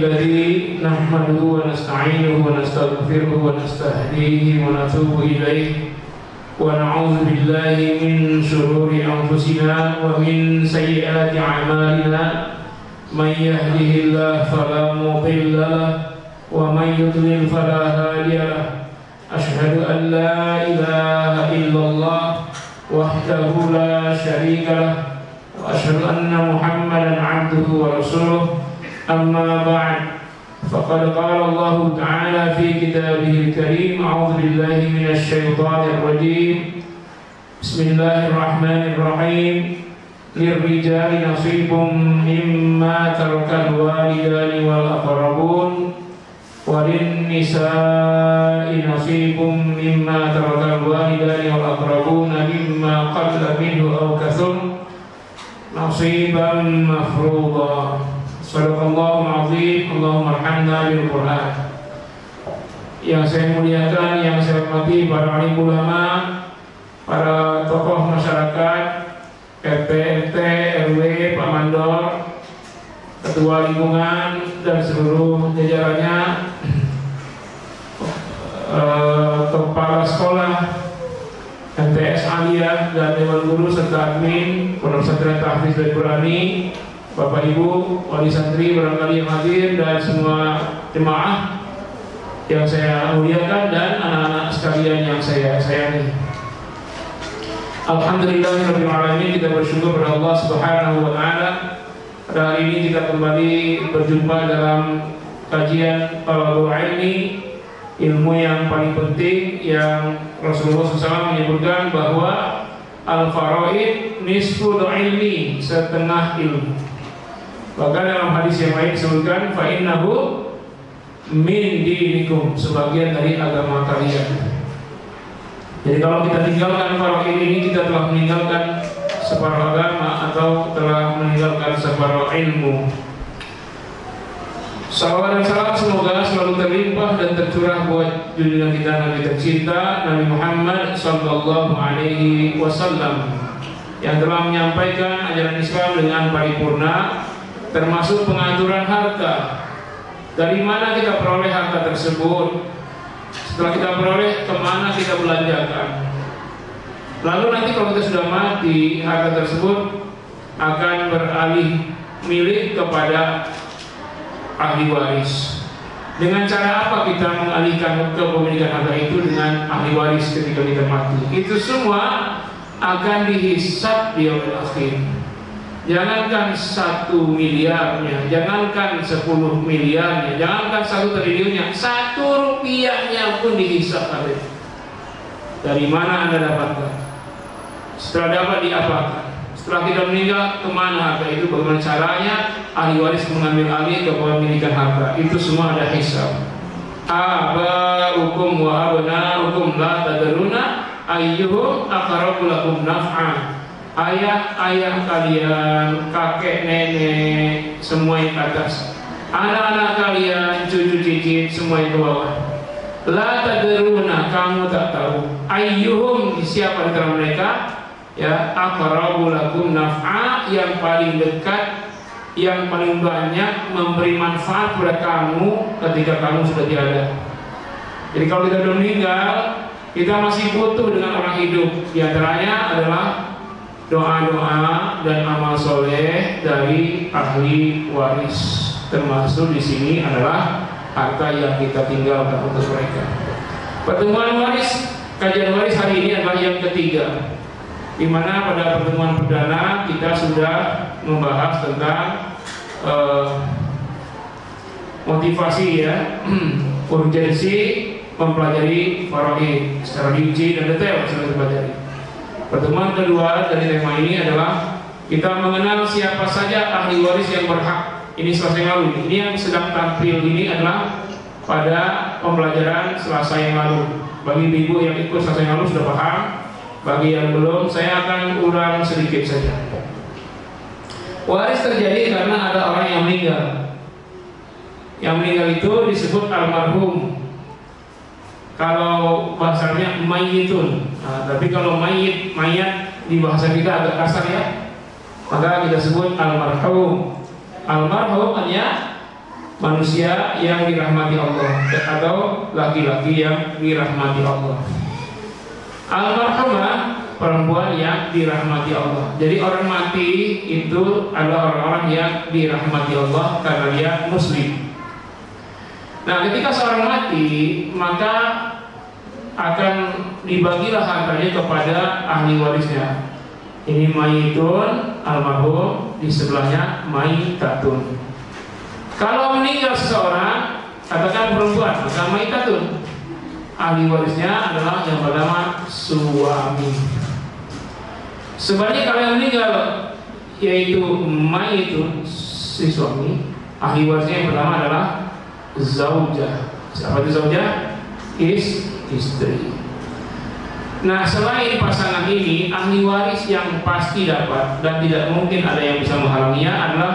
الذي نحمده ونستعينه ونستغفره ونستهديه ونتوب إليه ونعوذ بالله من شرور أنفسنا ومن سيئات أعمالنا من يهده الله فلا مضل له ومن يضلل فلا هادي له أشهد أن لا إله إلا الله وحده لا شريك له وأشهد أن محمدا عبده ورسوله أما بعد فقد قال الله تعالى في كتابه الكريم أعوذ بالله من الشيطان الرجيم بسم الله الرحمن الرحيم للرجال نصيب مما ترك الوالدان والأقربون وللنساء نصيب مما ترك الوالدان والأقربون مما قل منه أو كثر نصيبا مفروضا Sadaqallahul azim. Allahumma arhamna bil Qur'an. Yang saya muliakan, yang saya hormati para alim ulama, para tokoh masyarakat, RT, RT, RW, Pak Mandor, ketua lingkungan dan seluruh jajarannya, kepala sekolah, MTS Aliyah dan Dewan Guru serta admin Pondok Pesantren Tahfiz dan Qurani, Bapak Ibu, wali santri barangkali yang hadir dan semua jemaah yang saya muliakan dan anak-anak sekalian yang saya sayangi. Alhamdulillahirabbil alamin, kita bersyukur kepada Allah Subhanahu wa taala. Pada hari ini kita kembali berjumpa dalam kajian Talabul Ilmi, ilmu yang paling penting yang Rasulullah SAW menyebutkan bahwa al-faraid nisful ilmi, setengah ilmu. Bahkan dalam hadis yang lain disebutkan fa innahu min dinikum, sebagian dari agama kalian. Jadi kalau kita tinggalkan faraid ini, kita telah meninggalkan separuh agama atau telah meninggalkan separuh ilmu. Salawat dan salam semoga selalu terlimpah dan tercurah buat junjungan kita Nabi tercinta Nabi Muhammad sallallahu alaihi wasallam yang telah menyampaikan ajaran Islam dengan paripurna, termasuk pengaturan harta. Dari mana kita peroleh harta tersebut? Setelah kita peroleh, kemana kita belanjakan? Lalu nanti kalau kita sudah mati, harta tersebut akan beralih milik kepada ahli waris. Dengan cara apa kita mengalihkan kepemilikan harta itu dengan ahli waris ketika kita mati? Itu semua akan dihisab di yaumil akhir. Jangankan 1 miliarnya, jangankan 10 miliarnya, jangankan 1 triliunnya, 1 rupiahnya pun dihisab oleh. Dari mana Anda dapatkan? Setelah dapat diapakan? Setelah kita meninggal, kemana harta itu? Bagaimana caranya ahli waris mengambil alih kepemilikan harta? Itu semua ada hisab. Aba'ukum wa abna'ukum la tadruna ayyuhum aqrabu lakum naf'a. Ayah-ayah kalian, kakek nenek, semua yang ke atas, anak-anak kalian, cucu cicit, semua yang ke bawah. La tadruna, kamu tak tahu. Ayyuhum, siapa antara mereka? Ya, aqrabu lakum naf'a, yang paling dekat, yang paling banyak memberi manfaat pada kamu ketika kamu sudah tiada. Jadi kalau kita sudah meninggal, kita masih butuh dengan orang hidup. Di antaranya adalah doa-doa dan amal soleh dari ahli waris. Termasuk di sini adalah harta yang kita tinggalkan untuk mereka. Pertemuan waris, kajian waris hari ini adalah yang ketiga, di mana pada pertemuan perdana kita sudah membahas tentang motivasi, ya, urgensi mempelajari faraid secara rinci dan detail sudah dipelajari. Pertemuan kedua dari tema ini adalah kita mengenal siapa saja ahli waris yang berhak. Ini Selasa yang lalu. Ini yang sedang tampil ini adalah pada pembelajaran Selasa yang lalu. Bagi ibu yang ikut Selasa yang lalu sudah paham. Bagi yang belum, saya akan ulang sedikit saja. Waris terjadi karena ada orang yang meninggal. Yang meninggal itu disebut almarhum. Kalau bahasanya mayitun. Nah, tapi kalau mayat di bahasa kita agak kasar, ya, maka kita sebut almarhum. Almarhum hanya manusia yang dirahmati Allah atau laki-laki yang dirahmati Allah. Al-marhamah, perempuan yang dirahmati Allah. Jadi orang mati itu adalah orang-orang yang dirahmati Allah karena dia muslim. Nah, ketika seorang mati, maka akan dibagilah hartanya kepada ahli warisnya. Ini mayitun, almarhum, di sebelahnya mayitatun. Kalau meninggal seseorang, katakan perempuan, maka mayitatun. Ahli warisnya adalah yang pertama suami. Sebaliknya kalau yang meninggal yaitu mayitun, si suami, ahli warisnya yang pertama adalah zaujah. Siapa itu zaujah? Istri. Nah, selain pasangan ini, ahli waris yang pasti dapat dan tidak mungkin ada yang bisa menghalanginya adalah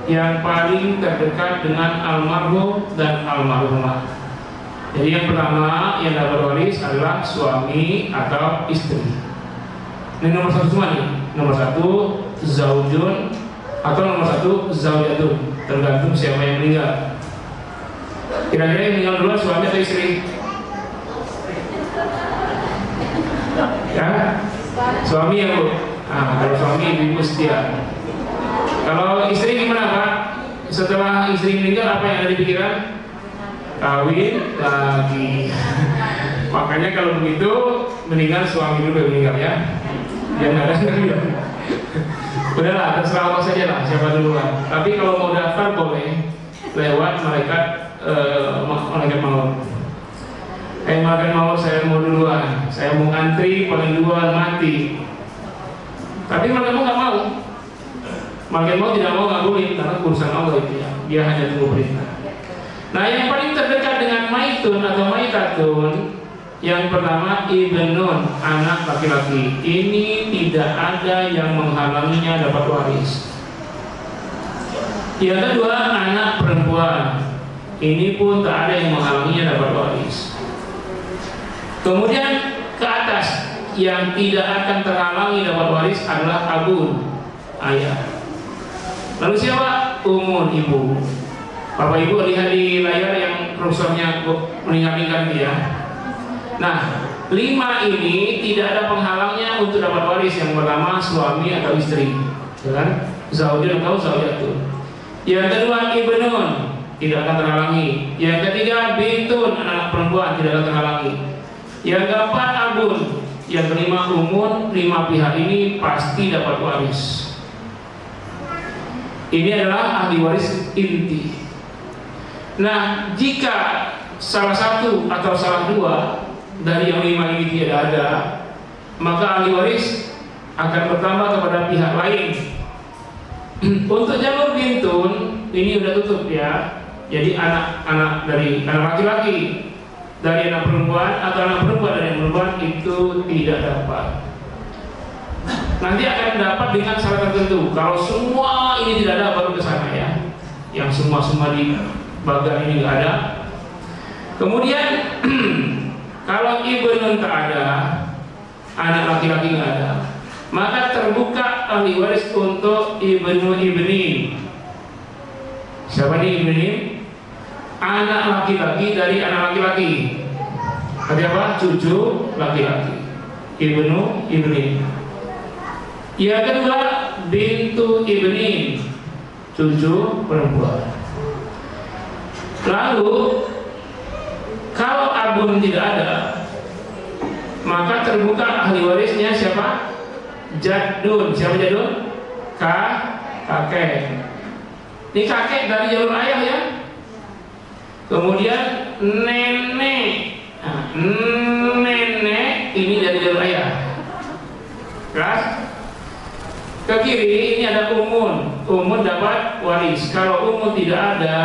yang paling terdekat dengan almarhum dan almarhumah. Jadi yang pertama yang dapat waris adalah suami atau istri. Ini nomor satu semua nih. Nomor satu zaujun atau nomor satu zaujatun, tergantung siapa yang meninggal. Kira-kira yang meninggal duluan suami atau istri? Ya, suami ya Bu. Nah, kalau suami ibu setia. Kalau istri gimana Pak? Setelah istri meninggal apa yang ada di pikiran? Kawin lagi. Makanya kalau begitu meninggal suami dulu yang meninggal ya. Yang ada ya. Udahlah, terserah Allah saja lah siapa duluan. Tapi kalau mau daftar boleh lewat malaikat maut. Malaikat maut saya mau duluan, saya mau ngantri paling duluan mati. Tapi malaikat maut nggak mau. Malaikat maut tidak mau ngabulin karena urusan Allah itu ya. Dia hanya tunggu perintah. Nah, yang paling terdekat dengan maitun atau maitatun, yang pertama ibnun, anak laki-laki. Ini tidak ada yang menghalanginya dapat waris. Yang kedua anak perempuan. Ini pun tak ada yang menghalanginya dapat waris. Kemudian ke atas yang tidak akan terhalangi dapat waris adalah abun, ayah. Lalu siapa? Umun, ibu. Bapak ibu lihat di layar yang profesornya meninggalkan dia. Nah, 5 ini tidak ada penghalangnya untuk dapat waris. Yang pertama suami atau istri, kan? Zaujun atau zaujatun. Yang kedua ibnun, tidak akan terhalangi. Yang ketiga bintun, anak perempuan, tidak akan terhalangi. Yang keempat abun. Yang kelima umun. 5 pihak ini pasti dapat waris. Ini adalah ahli waris inti. Nah, jika salah satu atau salah 2 dari yang 5 ini tidak ada, maka ahli waris akan bertambah kepada pihak lain. Untuk jalur bintun ini sudah tutup ya. Jadi anak dari anak laki-laki dari anak perempuan atau anak perempuan dari anak perempuan itu tidak dapat. Nanti akan dapat dengan syarat tertentu. Kalau semua ini tidak ada baru ke sana ya. Yang semua di bagian ini nggak ada. Kemudian kalau ibnun tak ada, anak laki-laki nggak ada, maka terbuka ahli waris untuk ibnu ibni. Siapa nih ibni? Anak laki-laki dari anak laki-laki. Ada apa? Cucu laki-laki. Ibnu ibni. Yang kedua bintu ibni, cucu perempuan. Lalu kalau abun tidak ada, maka terbuka ahli warisnya siapa? Jadun. Siapa jadun? Kakek. Ini kakek dari jalur ayah ya. Kemudian nenek. Nah, nenek ini dari jalur ayah. Keras. Ke kiri ini ada umun. Umun dapat waris. Kalau umun tidak ada,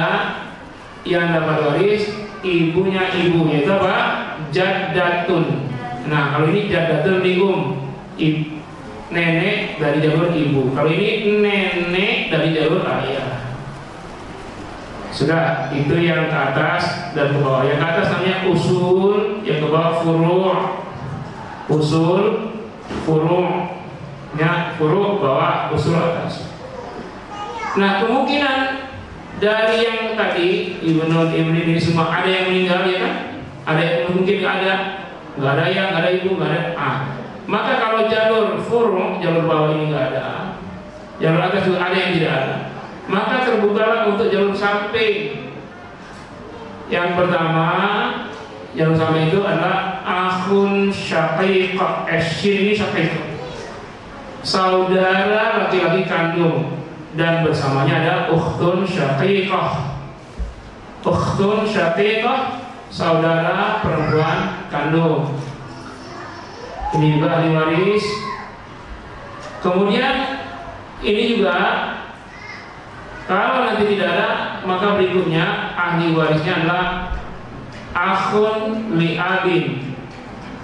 yang dapat waris ibunya ibu, yaitu apa? Jaddatun. Nah, kalau ini jaddatun ligum, nenek dari jalur ibu. Kalau ini nenek dari jalur ayah. Sudah, itu yang ke atas dan ke bawah. Yang ke atas namanya usul, yang ke bawah furu'. Usul, furu'. Ya, furu' bawah, usul atas. Nah, kemungkinan dari yang tadi Ibnu ini semua ada yang meninggal ya kan? Ada yang mungkin nggak ada ayah, nggak ada ibu, nggak ada. Maka kalau jalur furu', jalur bawah ini nggak ada, jalur atas juga ada yang tidak ada, maka terbukalah untuk jalur samping. Yang pertama, jalur samping itu adalah akhun syaqiq. Ini syaqiq, saudara laki-laki kandung, dan bersamanya ada ukhtun syaqiqah. Ukhtun syaqiqah, saudara perempuan kandung. Ini juga ahli waris. Kemudian ini juga kalau nanti tidak ada, maka berikutnya ahli warisnya adalah akhun li'abin,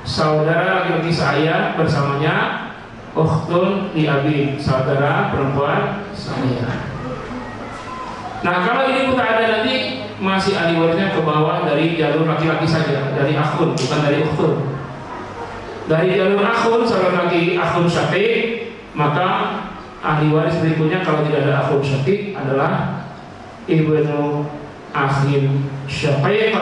saudara laki-laki saya bersamanya ukhtun li'abin, saudara perempuan saya. Nah kalau ini kita ada nanti masih ahli warisnya ke bawah dari jalur laki-laki saja, dari akhun, bukan dari ukhtun. Dari jalur akhun, saudara laki akhun syaqiq, maka ahli waris berikutnya kalau tidak ada akhun syaqiq adalah ibnu akhin syaqiq,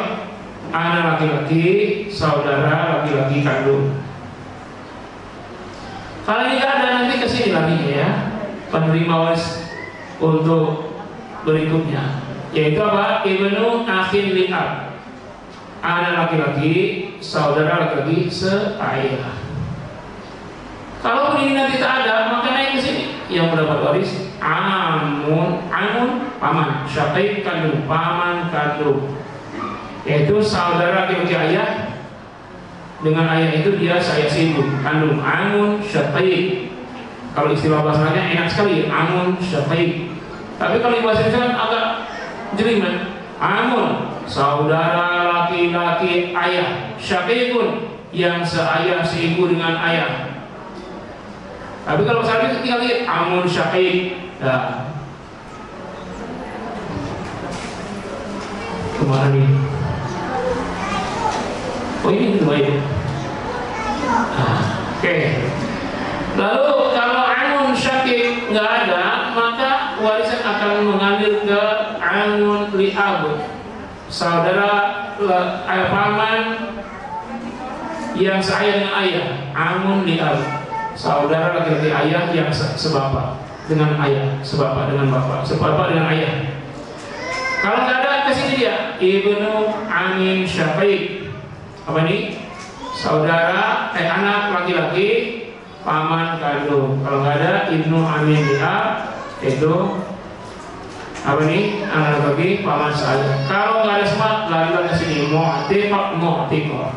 anak laki-laki, saudara laki-laki kandung. Kalau ini ada nanti kesini lagi ya penerima waris untuk berikutnya, yaitu apa? Ibnu akhin li'ab, anak laki-laki, saudara laki-laki seayah. Kalau ini nanti tak ada, maka naik ke sini. Yang mendapat waris amun, paman, syaqiq kandung, paman kandung, yaitu saudara laki-laki ayah. Dengan ayah itu dia saya sibuk kandung, amun syaqiq. Kalau istilah bahasanya enak sekali, amun syaqiq. Tapi kalau bahasa Indonesia kan agak jelimet. Amun, saudara laki-laki ayah, syaqiqun, yang seayah seibu dengan ayah. Tapi kalau bahasa itu tinggal lihat amun syaqiq. Nah, kemana nih? Oh ini kedua ini. Oke. Lalu kalau amun syaqiq nggak ada, maka warisan akan mengalir ke amun li'ab, saudara paman yang seayah dengan ayah. Amun li'ab, saudara laki-laki ayah yang sebapak dengan ayah, sebapak dengan bapak, sebapak dengan ayah. Kalau nggak ada, kesini dia ibnu amin syaqiq. Apa ini? Saudara anak laki-laki paman kandung. Kalau nggak ada ibnu amin li'ab, itu apa ini? Anak laki-laki paman saya. Kalau nggak ada semua, lari ke sini mu'tiqah.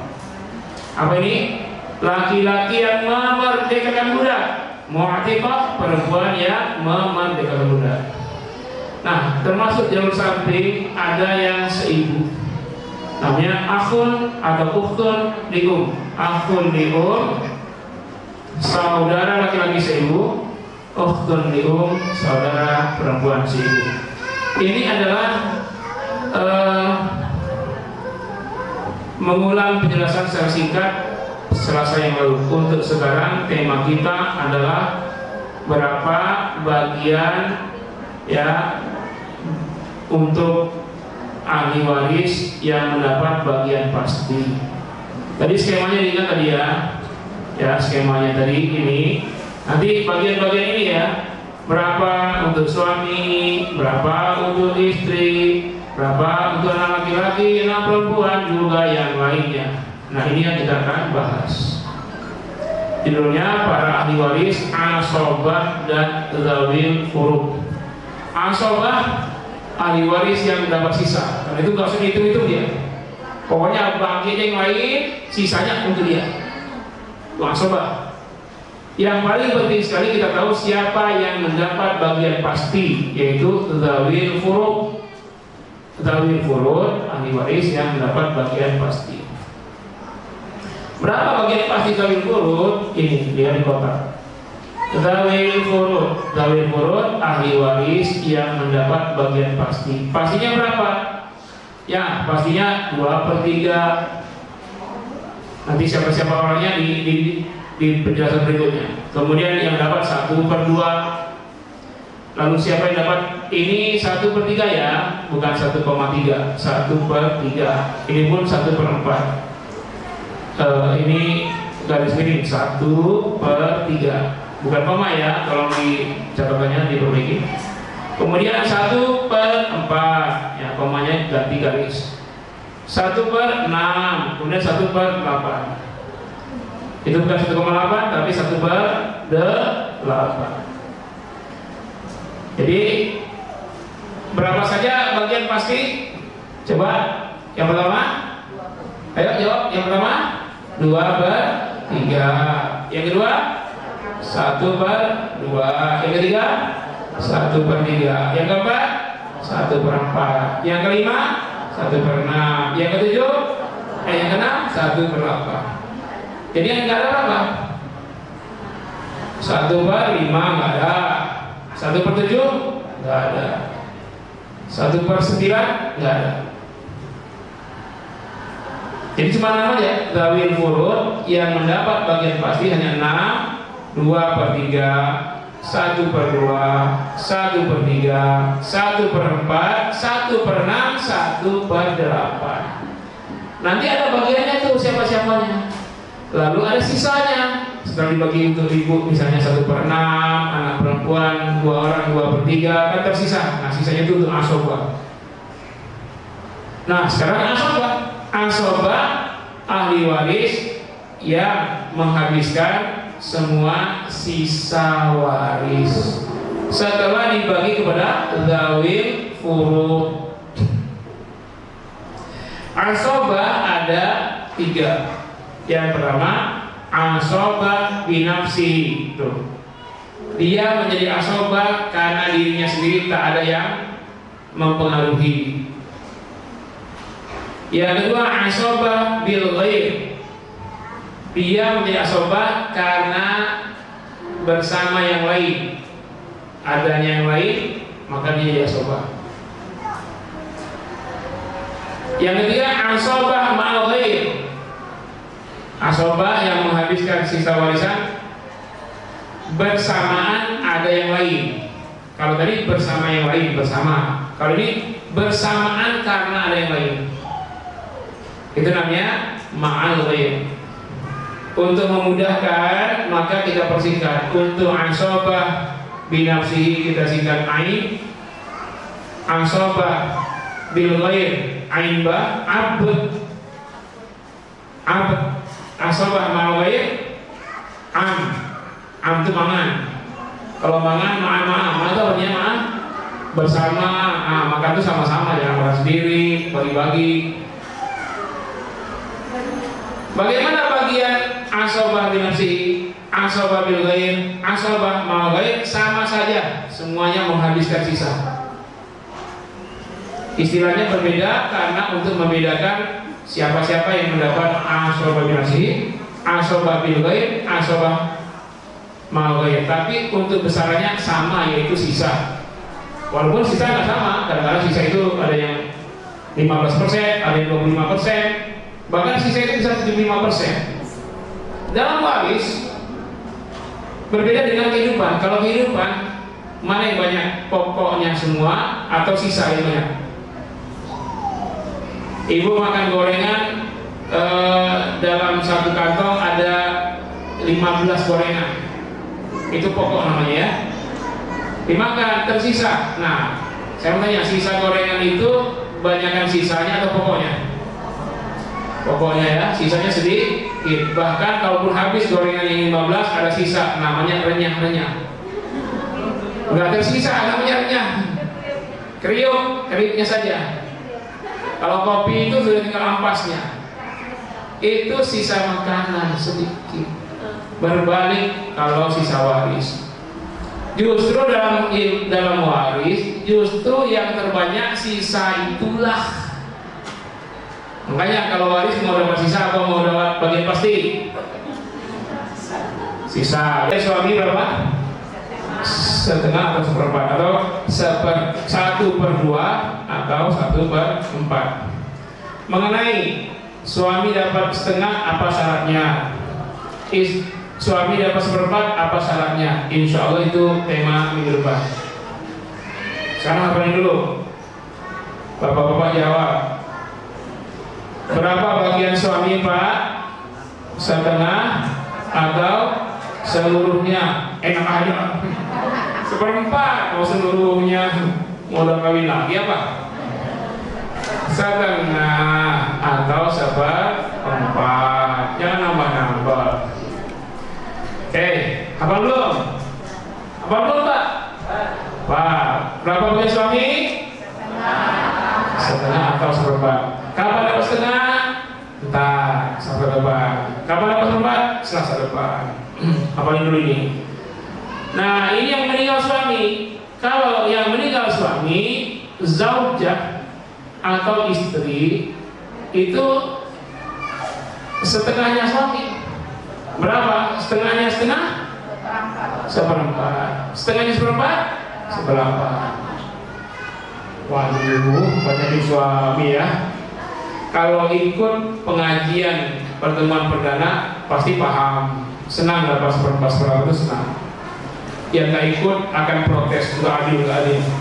Apa ini? Laki-laki yang memerdekakan budak. Mu'tiqah, perempuan yang memerdekakan budak. Nah, termasuk jalur samping ada yang seibu, namanya akhun atau ukhtun li'um. Akhun li'um, saudara laki-laki seibu. Ukhtun li'um, saudara perempuan seibu. Ini adalah mengulang penjelasan secara singkat Selasa yang lalu. Untuk sekarang tema kita adalah berapa bagian ya untuk ahli waris yang mendapat bagian pasti. Tadi skemanya diingat tadi ya. Ya, skemanya tadi ini. Nanti bagian-bagian ini ya. Berapa untuk suami, berapa untuk istri, berapa untuk anak laki-laki, anak perempuan, juga yang lainnya. Nah, ini yang kita akan bahas. Judulnya para ahli waris asobah dan zawil furud. Asobah, ahli waris yang dapat sisa. Karena itu nggak usah dihitung-hitung dia. Pokoknya bagian yang lain sisanya untuk dia. Itu asobah. Yang paling penting sekali kita tahu siapa yang mendapat bagian pasti, yaitu zawil furud. Zawil furud, ahli waris yang mendapat bagian pasti. Berapa bagian pasti zawil furud? Ini dia di kotak. Zawil furud, ahli waris yang mendapat bagian pasti. Pastinya berapa? Ya, pastinya 2/3. Nanti siapa-siapa orangnya di penjelasan berikutnya. Kemudian yang dapat 1/2. Lalu siapa yang dapat ini 1/3 ya, bukan 1,3, 1/3. Ini pun 1/4. Ini garis miring 1/3, bukan koma ya, tolong di catatannya diperbaiki. Kemudian 1/4, ya komanya ganti garis. 1/6, kemudian 1/8. Itu bukan 1,8 tapi 1/8. Jadi berapa saja bagian pasti? Coba yang pertama, ayo jawab. Yang pertama 2/3. Yang kedua 1/2. Yang ketiga 1/3. Yang keempat 1/4. Yang kelima 1/6. Yang ketujuh yang keenam 1/8. Jadi yang enggak ada berapa? 1/5 enggak ada. 1/7 enggak ada. 1/9 enggak ada. Jadi cuma nama ya, Zawil Furud yang mendapat bagian pasti hanya 6, 2/3, 1/2, 1/3, 1/4, 1/6, 1/8. Nanti ada bagiannya tuh siapa-siapanya. Lalu ada sisanya. Setelah dibagi untuk ibu misalnya 1/6, anak perempuan 2 orang 2/3 kan tersisa. Nah sisanya itu untuk asobah. Nah sekarang asobah ahli waris yang menghabiskan semua sisa waris setelah dibagi kepada zawil furud. Asobah ada 3. Yang pertama asobah binafsi, tuh. Dia menjadi asobah karena dirinya sendiri tak ada yang mempengaruhi. Yang kedua asobah bil ghair. Dia menjadi asobah karena bersama yang lain. Adanya yang lain maka dia jadi asobah. Yang ketiga asobah ma'al ghair. Asobah yang menghabiskan sisa warisan bersamaan ada yang lain. Kalau tadi bersama yang lain bersama. Kalau ini bersamaan karena ada yang lain. Itu namanya ma'al ghair. Untuk memudahkan maka kita persingkat. Untuk asobah binafsihi kita singkat ain. Asobah bil ghair ain ba abd. Asobah ma'al ghair am itu mangan. Kalau mangan ma'an itu artinya ma'an bersama. Maka itu sama-sama, jangan makan sendiri, bagi-bagi. Bagaimana bagian asobah binafsihi, asobah bil ghair, asobah ma'al ghair? Sama saja, semuanya menghabiskan sisa. Istilahnya berbeda karena untuk membedakan siapa-siapa yang mendapat asobah binafsihi, asobah bil ghair, asobah ma'al ghair. Tapi untuk besarannya sama, yaitu sisa. Walaupun sisa nggak sama, kadang-kadang sisa itu ada yang 15%, ada yang 25%, bahkan sisa itu bisa 75%. Dalam waris berbeda dengan kehidupan. Kalau kehidupan mana yang banyak, pokoknya semua atau sisa yang banyak? Ibu makan gorengan dalam satu kantong ada 15 gorengan. Itu pokok namanya ya. Dimakan tersisa. Nah, saya mau tanya, sisa gorengan itu banyakkan sisanya atau pokoknya? Pokoknya ya, sisanya sedikit. Bahkan kalaupun habis gorengan yang 15 ada sisa, namanya renyah-renyah. Enggak tersisa, namanya renyah. Kriuknya saja. Kalau kopi itu sudah tinggal ampasnya. Itu sisa makanan sedikit. Berbalik kalau sisa waris. Justru dalam waris, justru yang terbanyak sisa itulah. Makanya kalau waris mau dapat sisa atau mau dapat bagian pasti? Sisa. Suami berapa? Setengah atau 1/4 atau 1/2 atau 1/4. Mengenai suami dapat setengah, apa syaratnya? Suami dapat 1/4, apa syaratnya? Insya Allah itu tema minggu depan. Sekarang apa dulu? Bapak-bapak jawab. Berapa bagian suami Pak? Setengah atau seluruhnya? Enak aja. Seperempat. Mau seluruhnya mau udah kawin lagi apa? Setengah atau seperempat. Jangan nambah-nambah. Oke, apa belum? Apa belum Pak? Pak, berapa bagian suami? Setengah atau seperempat. Kapan dapat setengah? Entar, sampai depan. Kapan dapat seperempat? Selasa depan. Apalagi dulu ini. Nah, ini yang meninggal suami. Kalau yang meninggal suami, zaujah atau istri itu setengahnya suami. Berapa? Setengahnya setengah? Seperempat. Setengahnya seperempat? Seperempat. Waduh, banyak suami ya. Kalau ikut pengajian pertemuan perdana pasti paham, senang dapat seperempat itu senang. Yang nggak ikut akan protes, nggak adil.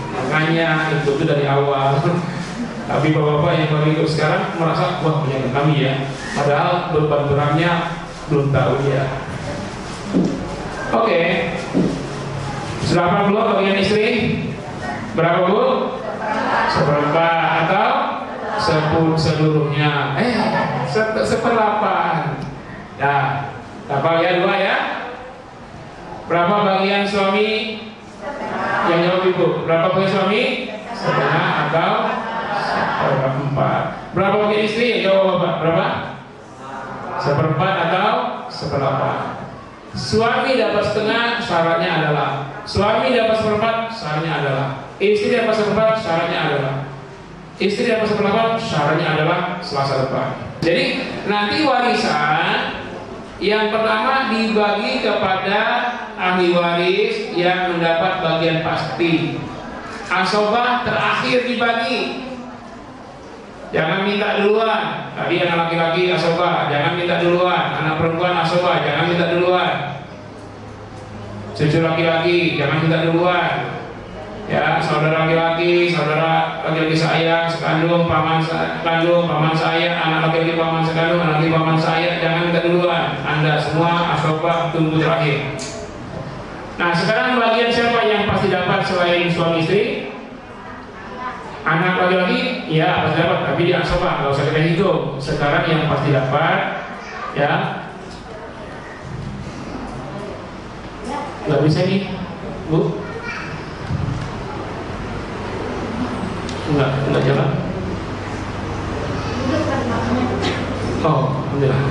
Makanya itu dari awal. Tapi bapak-bapak yang baru ikut sekarang merasa wah punya kami ya. Padahal beban-bebannya belum tahu ya. Oke. Berapa belum bagian istri? Berapa Bu? Seperempat atau seluruhnya? Seperdelapan. Ya, apa ya dua ya? Berapa bagian suami? Yang jawab Ibu. Berapa bagian suami? Setengah atau seperempat. Berapa bagian istri? Yang jawab Bapak. Berapa? Seperempat atau seperempat. Suami dapat setengah, syaratnya adalah suami dapat seperempat, syaratnya adalah istri dapat seperempat, syaratnya adalah istri dapat seperempat, syaratnya adalah Selasa depan. Jadi nanti warisan yang pertama dibagi kepada ahli waris yang mendapat bagian pasti. Asobah terakhir dibagi. Jangan minta duluan. Tadi anak laki-laki asobah, jangan minta duluan. Anak perempuan asobah, jangan minta duluan. Cucu laki-laki, jangan minta duluan. Ya, saudara laki-laki, saudara laki-laki saya, sekandung, paman saya, anak laki-laki paman sekandung, anak laki paman saya, jangan minta duluan. Anda semua asobah tunggu terakhir. Nah, sekarang bagian siapa yang pasti dapat selain suami istri? Anak laki-laki, ya pasti dapat, tapi dia asobah, nggak usah kita hitung. Sekarang yang pasti dapat, ya, nggak bisa nih, Bu, nggak jalan. Oh, alhamdulillah.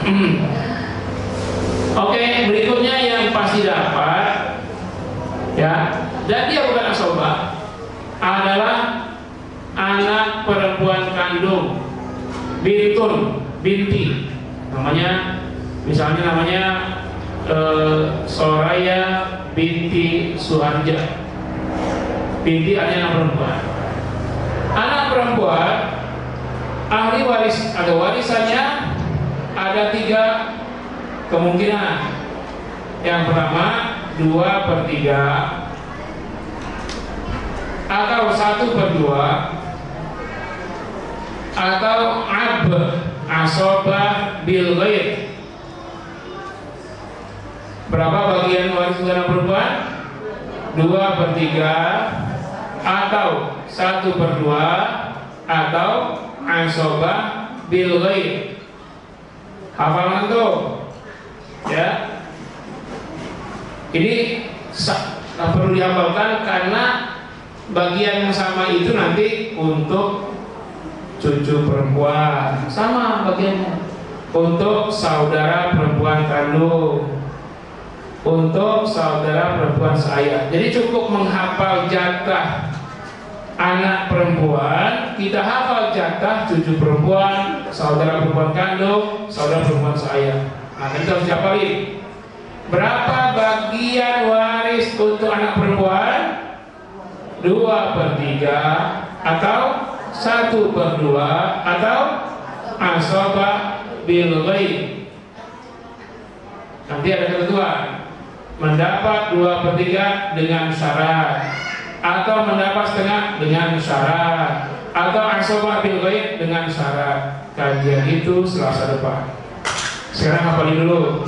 Oke, berikutnya yang pasti dapat, ya, dan dia bukan asobah, adalah anak perempuan kandung, binti, namanya, misalnya namanya Soraya binti Suharja, binti artinya anak perempuan. Anak perempuan, ahli waris atau warisannya ada 3 kemungkinan. Yang pertama 2/3 atau 1/2 atau asobah bil ghair. Berapa bagian waris anak perempuan? 2/3 atau 1/2 atau asobah bil ghair. Hafalan tuh, ya. Ini perlu dihafalkan karena bagian yang sama itu nanti untuk cucu perempuan sama bagiannya, untuk saudara perempuan kandung, untuk saudara perempuan saya. Jadi cukup menghafal jatah anak perempuan, kita hafal jatah cucu perempuan, saudara perempuan kandung, saudara perempuan saya. Nah, kita harus hafalin berapa bagian waris untuk anak perempuan. 2/3 atau 1/2 atau asobah bil ghair. Nanti ada ketentuan, mendapat 2/3 dengan syarat atau mendapat setengah dengan syarat, atau asobah bil ghaib dengan syarat. Kajian itu Selasa depan. Sekarang hafalin dulu.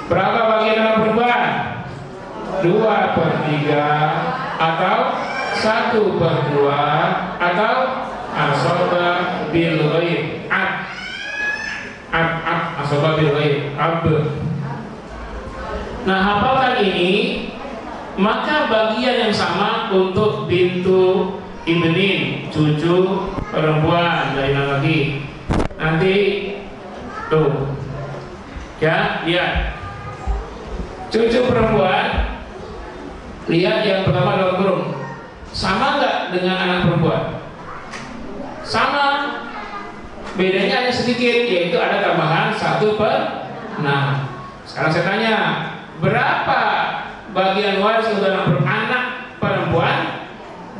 Berapa bagian dalam perempuan? 2/3 atau 1/2 atau asobah bil ghaib. Asobah bil ghaib. Nah, hafalkan ini. Maka bagian yang sama untuk bintu ibnin, cucu perempuan dari laki. Nanti tuh, ya, lihat cucu perempuan. Lihat yang pertama dalam kurung. Sama nggak dengan anak perempuan? Sama. Bedanya hanya sedikit, yaitu ada tambahan 1/6. Sekarang saya tanya, berapa bagian waris untuk anak perempuan?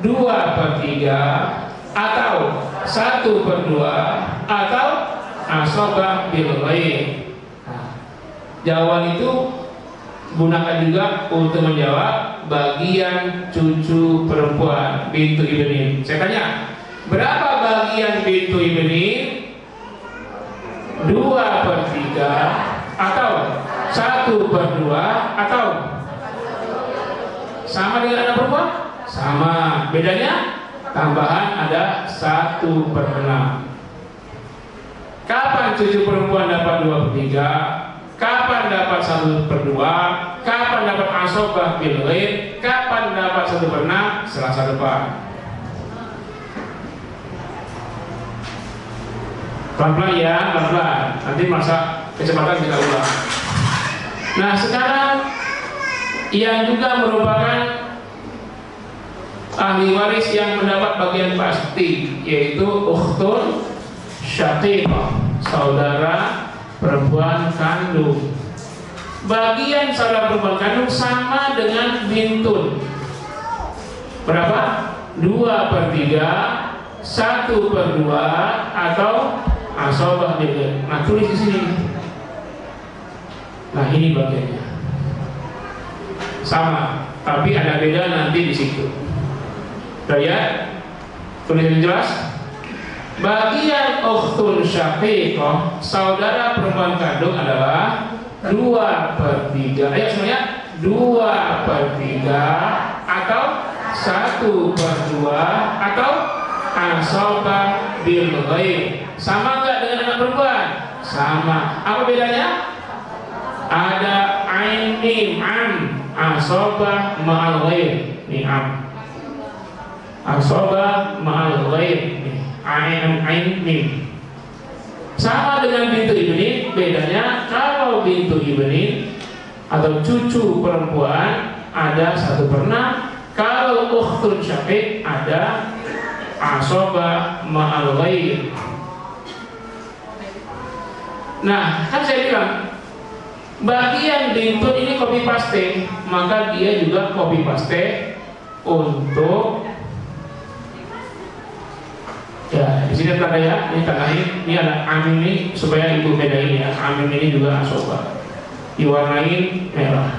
2/3 atau 1/2 atau asobah bil ghaib. Jawaban itu gunakan juga untuk menjawab bagian cucu perempuan bintu ibnin. Saya tanya, berapa bagian bintu ibnin? 2/3 atau 1/2 atau sama dengan anak perempuan? Sama. Bedanya tambahan ada 1/6. Kapan cucu perempuan dapat 2/3? Kapan dapat 1/2? Kapan dapat asobah bil ghaib? Kapan dapat 1/6? Selasa depan. Pelan-pelan ya, pelan-pelan. Nanti masa kecepatan kita ulang. Nah, sekarang yang juga merupakan ahli waris yang mendapat bagian pasti, yaitu ukhtun syaqiqah, saudara perempuan kandung. Bagian saudara perempuan kandung sama dengan bintun. Berapa? 2/3, 1/2 atau asobah bil ghaib. Nah, tulis di sini. Nah, ini bagiannya. Sama, tapi ada beda nanti di situ. Lihat, tulis yang jelas. Bagian ukhtun syaqiqah, saudara perempuan kandung adalah 2/3. Ayo semuanya, 2/3 atau 1/2 atau asobah bil ghaib. Sama enggak dengan anak perempuan? Sama. Apa bedanya? Ada ain mim am, asobah ma'al ghaib. Ini am, asobah ma'al ghaib. Ain mim. Sama dengan bintu ibnin. Bedanya kalau bintu ibnin atau cucu perempuan ada 1/6. Kalau ukhtun syaqiq ada asobah ma'al ghaib. Nah, kan saya bilang bagian bintun ini copy paste, maka dia juga copy paste untuk, ya di sini tanda ya, ini tandain, ini ada amin ini supaya ibu bedain ya, amin ini juga asobah, diwarnain merah.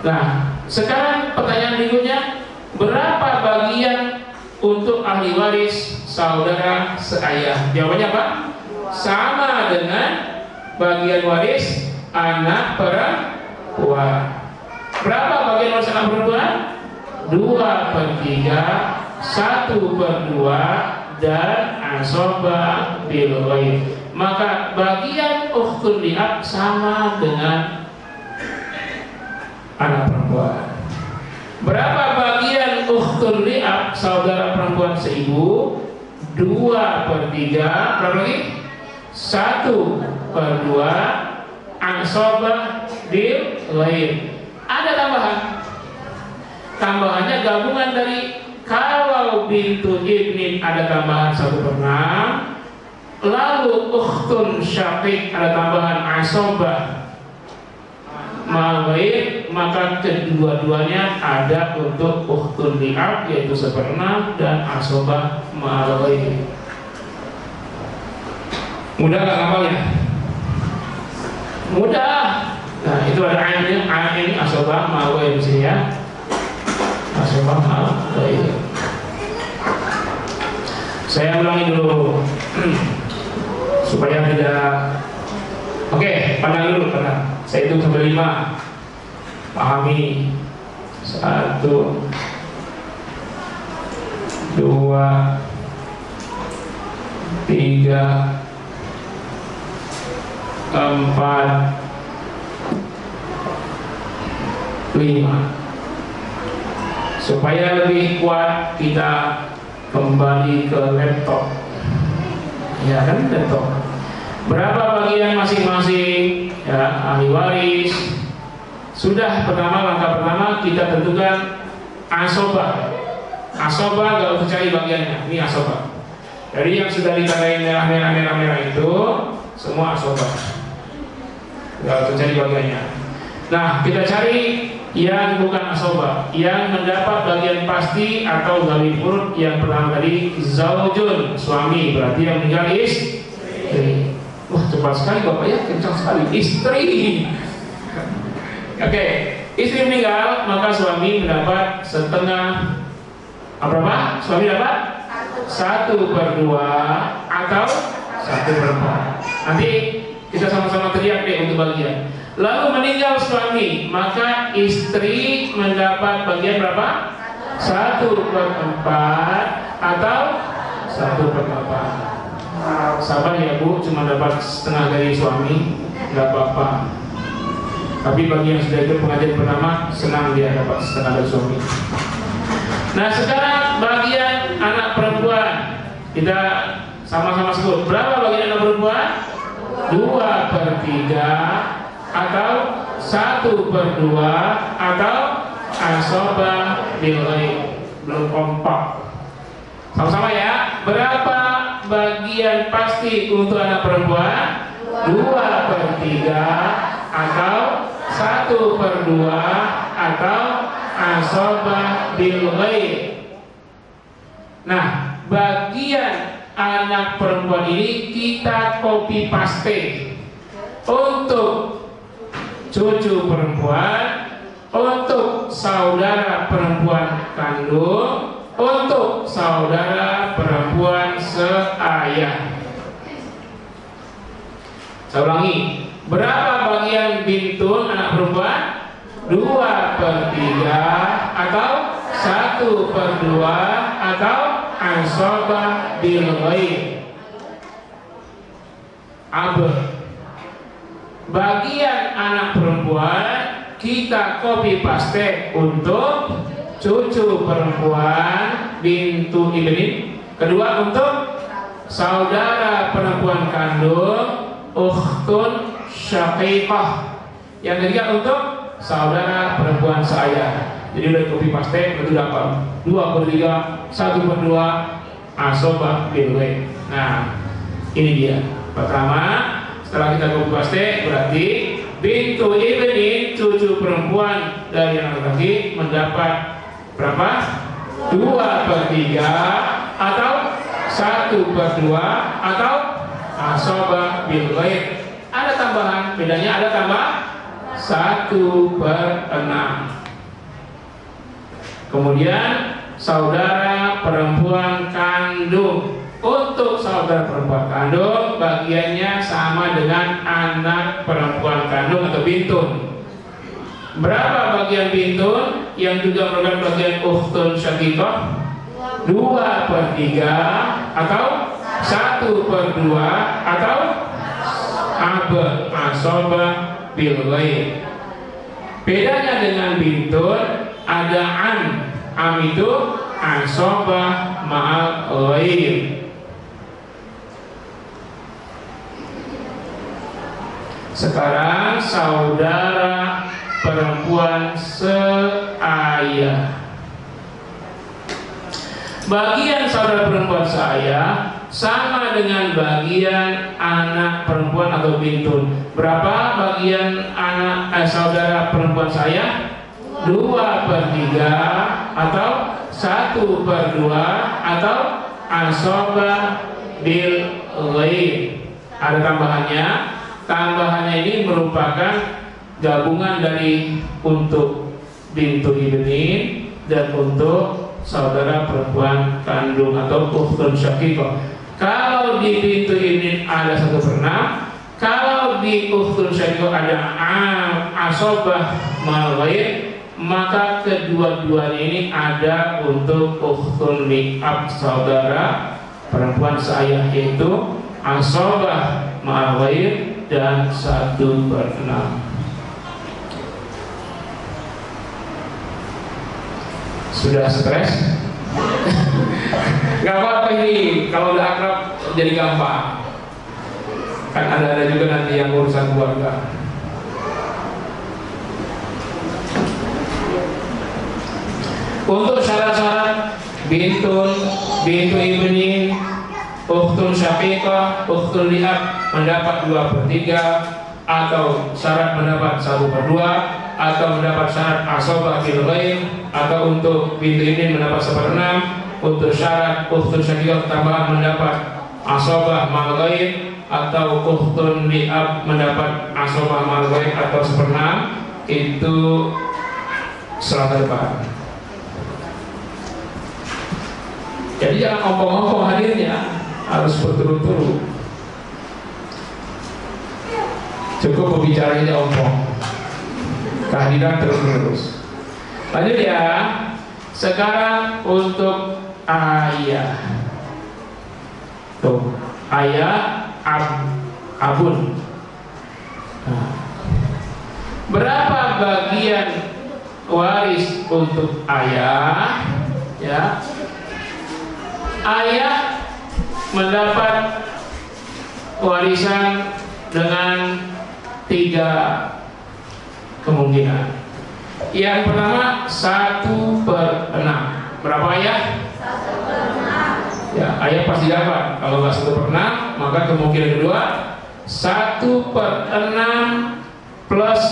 Nah, sekarang pertanyaan berikutnya, berapa bagian untuk ahli waris saudara seayah? Jawabannya apa? Sama dengan bagian waris anak perempuan. Berapa bagian waris anak perempuan? 2/3, 1/2 dan asobah bil ghaib. Maka bagian ukhtun li'ab sama dengan anak perempuan. Berapa bagian ukhtun li'ab saudara perempuan seibu? 2/3. Berapa lagi? 1/2 asobah bil ghaib. Ada tambahan. Tambahannya gabungan dari, kalau bintu ibnin ada tambahan 1/6, lalu ukhtun syaqiq ada tambahan asobah ma'al ghaib, maka kedua-duanya ada untuk ukhtun li'ab yaitu 1/6 dan asobah ma'al ghaib. Mudah nggak ngapalnya? Mudah. Nah, itu ada ain asobah ma'al ghaib di sini ya. Nah, Maaf. Baik. Saya ulangi dulu supaya tidak. Oke, pandang dulu, pandang. Saya hitung sampai 5. Pahami. 1, 2, 3, 4, 5. Supaya lebih kuat kita kembali ke laptop. Ya kan, laptop. Berapa bagian masing-masing? Ya, ahli waris. Sudah langkah pertama kita tentukan asobah. Asobah gak usah cari bagiannya. Ini asobah. Jadi yang sudah ditandai merah itu semua asobah. Gak usah cari bagiannya. Nah, kita cari yang bukan asobah, yang mendapat bagian pasti atau zawil furud. Yang pertama tadi zaujun, suami, berarti yang meninggal istri. Wah, cepat sekali Bapak ya, kencang sekali. Istri. Oke, istri meninggal, maka suami mendapat setengah. Berapa? Suami dapat 1/2 atau 1/4. Nanti kita sama-sama teriak deh untuk bagian. Lalu meninggal suami, maka istri mendapat bagian berapa? 1/4 atau 1/4. Sabar ya Bu, cuma dapat setengah dari suami, nggak apa-apa. Tapi bagi yang sudah ikut pengajian pertama, senang dia dapat setengah dari suami. Nah, sekarang bagian anak perempuan, kita sama-sama sebut. Berapa bagian anak perempuan? 2/3 atau 1/2 atau asobah bil ghaib. Belum kompak. Sama-sama ya. Berapa bagian pasti untuk anak perempuan? 2/3 atau 1/2 atau asobah bil ghaib. Nah, bagian anak perempuan ini kita copy paste untuk cucu perempuan, untuk saudara perempuan kandung, untuk saudara perempuan seayah. Saya ulangi, berapa bagian bintun anak perempuan? 2/3 atau 1/2 atau asobah bil ghaib. Bagian anak perempuan kita copy paste untuk cucu perempuan bintu ibnin. Kedua untuk saudara perempuan kandung ukhtun syaqiqah. Yang ketiga untuk saudara perempuan seayah. Jadi udah copy paste berarti dapat 2/3, 1/2 asobah bil ghaib. Nah, ini dia. Pertama, setelah kita copy paste berarti bintu ibnin, cucu perempuan dari anak laki mendapat berapa? 2/3 atau 1/2 atau asobah bil ghaib. Ada tambahan, bedanya ada tambah 1/6. Kemudian saudara perempuan kandung. Untuk saudara perempuan kandung bagiannya sama dengan anak perempuan kandung atau bintun. Berapa bagian bintun yang juga merupakan bagian ukhtun syaqiqah? 2/3 atau 1/2 atau asobah bil ghaib. Bedanya dengan bintun ada am itu asobah ma'al ghaib. Sekarang saudara perempuan seayah. Bagian saudara perempuan seayah sama dengan bagian anak perempuan atau bintun. Berapa bagian anak saudara perempuan seayah? 2/3 atau 1/2 atau asobah bil ghaib. Ada tambahannya. Tambahannya ini merupakan gabungan dari untuk bintu ibnin, dan untuk saudara perempuan kandung atau ukhtun syaqiqah. Kalau di pintu ini ada 1/6, kalau di ukhtun syaqiqah ada asobah mal ghair, maka kedua-duanya ini ada untuk ukhtun li'ab, saudara perempuan seayah, yaitu asobah mal ghair dan 1/6. Sudah stres? Gak apa-apa ini, kalau udah akrab jadi gampang. Kan ada juga nanti yang urusan keluarga. Untuk syarat-syarat bintu ibnin, ukhtun syaqiqah, ukhtun li'ab mendapat 2/3, atau syarat mendapat 1/2, atau mendapat syarat asobah bil ghair, atau untuk bintu ibnin mendapat 1/6, untuk syarat ukhtun syaqiqah tambahan mendapat asobah mal ghair, atau ukhtun li'ab mendapat asobah mal ghair atau 1/6, itu selama depan. Jadi jangan ompong-ompong hadirnya, harus berturut-turut. Cukup pembicaranya ompong, kehadiran terus-menerus. Lanjut ya. Sekarang untuk ayah. Tuh, ayah abun. Nah, berapa bagian waris untuk ayah? Ya. Ayah mendapat warisan dengan 3 kemungkinan. Yang pertama 1/6. Berapa ayah? 1/6. Ya, ayah pasti dapat. Kalau nggak 1/6, maka kemungkinan kedua 1/6 plus